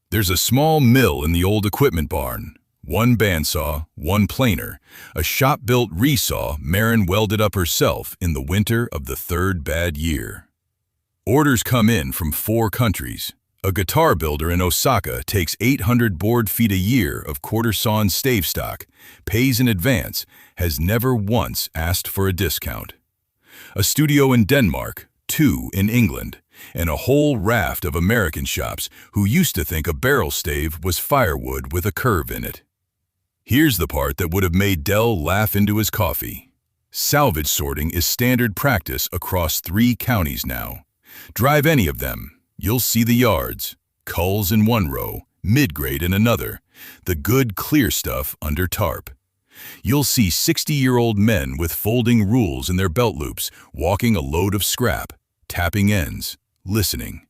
There's a small mill in the old equipment barn. 1 bandsaw, 1 planer, a shop-built resaw Marin welded up herself in the winter of the 3rd bad year. Orders come in from 4 countries. A guitar builder in Osaka takes 800 board feet a year of quarter-sawn stave stock, pays in advance, has never once asked for a discount. A studio in Denmark, 2 in England, and a whole raft of American shops who used to think a barrel stave was firewood with a curve in it. Here's the part that would have made Dell laugh into his coffee. Salvage sorting is standard practice across 3 counties now. Drive any of them. You'll see the yards, culls in 1 row, mid-grade in another, the good clear stuff under tarp. You'll see 60-year-old men with folding rules in their belt loops, walking a load of scrap, tapping ends, listening.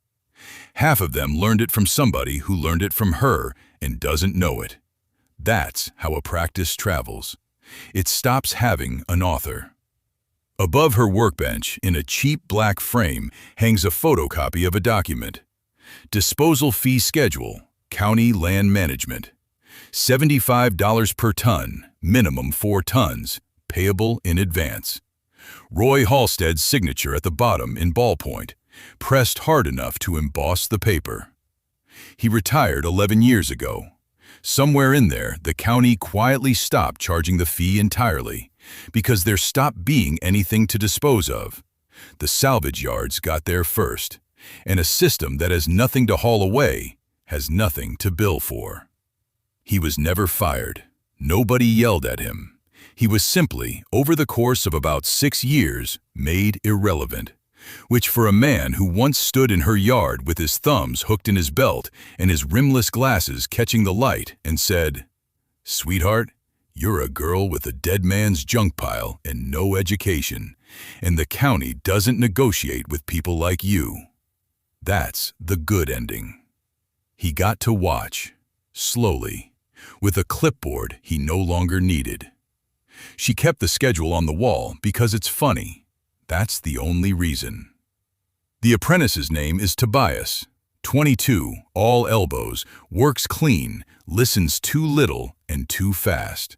Half of them learned it from somebody who learned it from her and doesn't know it. That's how a practice travels. It stops having an author. Above her workbench, in a cheap black frame, hangs a photocopy of a document. Disposal fee schedule, County Land Management. $75 per ton, minimum 4 tons, payable in advance. Roy Halstead's signature at the bottom in ballpoint, pressed hard enough to emboss the paper. He retired 11 years ago. Somewhere in there, the county quietly stopped charging the fee entirely, because there stopped being anything to dispose of. The salvage yards got there first, and a system that has nothing to haul away has nothing to bill for. He was never fired. Nobody yelled at him. He was simply, over the course of about 6 years, made irrelevant, which for a man who once stood in her yard with his thumbs hooked in his belt and his rimless glasses catching the light and said, "Sweetheart, you're a girl with a dead man's junk pile and no education, and the county doesn't negotiate with people like you." That's the good ending. He got to watch, slowly, with a clipboard he no longer needed. She kept the schedule on the wall because it's funny. That's the only reason. The apprentice's name is Tobias. 22, all elbows, works clean, listens too little and too fast.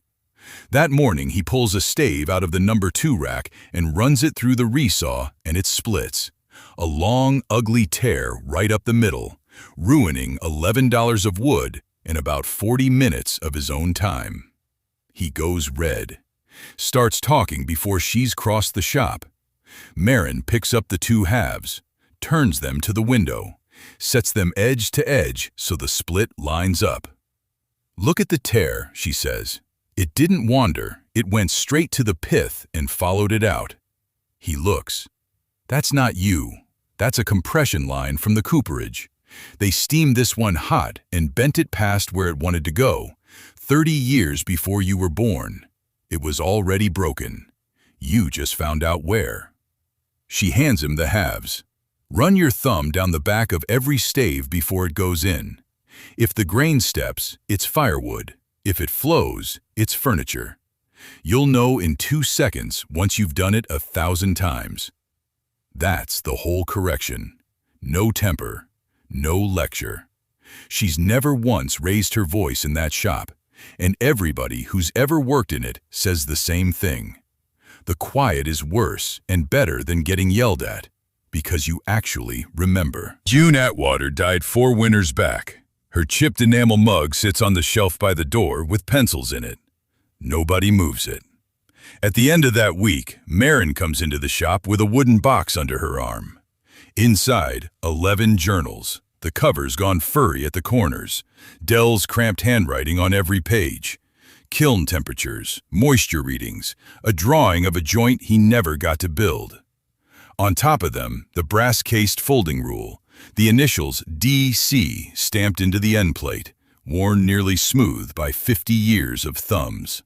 That morning he pulls a stave out of the number 2 rack and runs it through the resaw, and it splits. A long, ugly tear right up the middle, ruining $11 of wood and about 40 minutes of his own time. He goes red, starts talking before she's crossed the shop. Marin picks up the 2 halves, turns them to the window, sets them edge to edge so the split lines up. "Look at the tear," she says. "It didn't wander, it went straight to the pith and followed it out." He looks. "That's not you. That's a compression line from the cooperage. They steamed this one hot and bent it past where it wanted to go. 30 years before you were born. It was already broken. You just found out where." She hands him the halves. "Run your thumb down the back of every stave before it goes in. If the grain steps, it's firewood. If it flows, it's furniture. You'll know in 2 seconds once you've done it 1,000 times. That's the whole correction. No temper, no lecture. She's never once raised her voice in that shop, and everybody who's ever worked in it says the same thing. The quiet is worse and better than getting yelled at. because you actually remember. June Atwater died 4 winters back. Her chipped enamel mug sits on the shelf by the door with pencils in it. Nobody moves it. At the end of that week, Marin comes into the shop with a wooden box under her arm. Inside, 11 journals, the covers gone furry at the corners, Dell's cramped handwriting on every page, kiln temperatures, moisture readings, a drawing of a joint he never got to build. On top of them, the brass-cased folding rule, the initials DC stamped into the end plate, worn nearly smooth by 50 years of thumbs.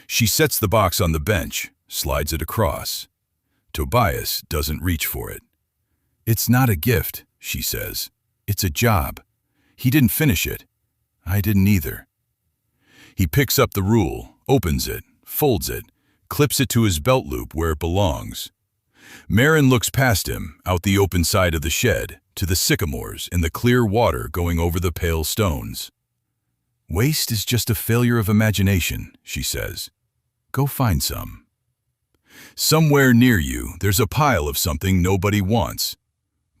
She sets the box on the bench, slides it across. Tobias doesn't reach for it. "It's not a gift," she says. "It's a job. He didn't finish it. I didn't either." He picks up the rule, opens it, folds it, clips it to his belt loop where it belongs. Marin looks past him, out the open side of the shed, to the sycamores and the clear water going over the pale stones. "Waste is just a failure of imagination," she says. "Go find some." Somewhere near you, there's a pile of something nobody wants.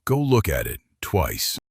Go look at it twice.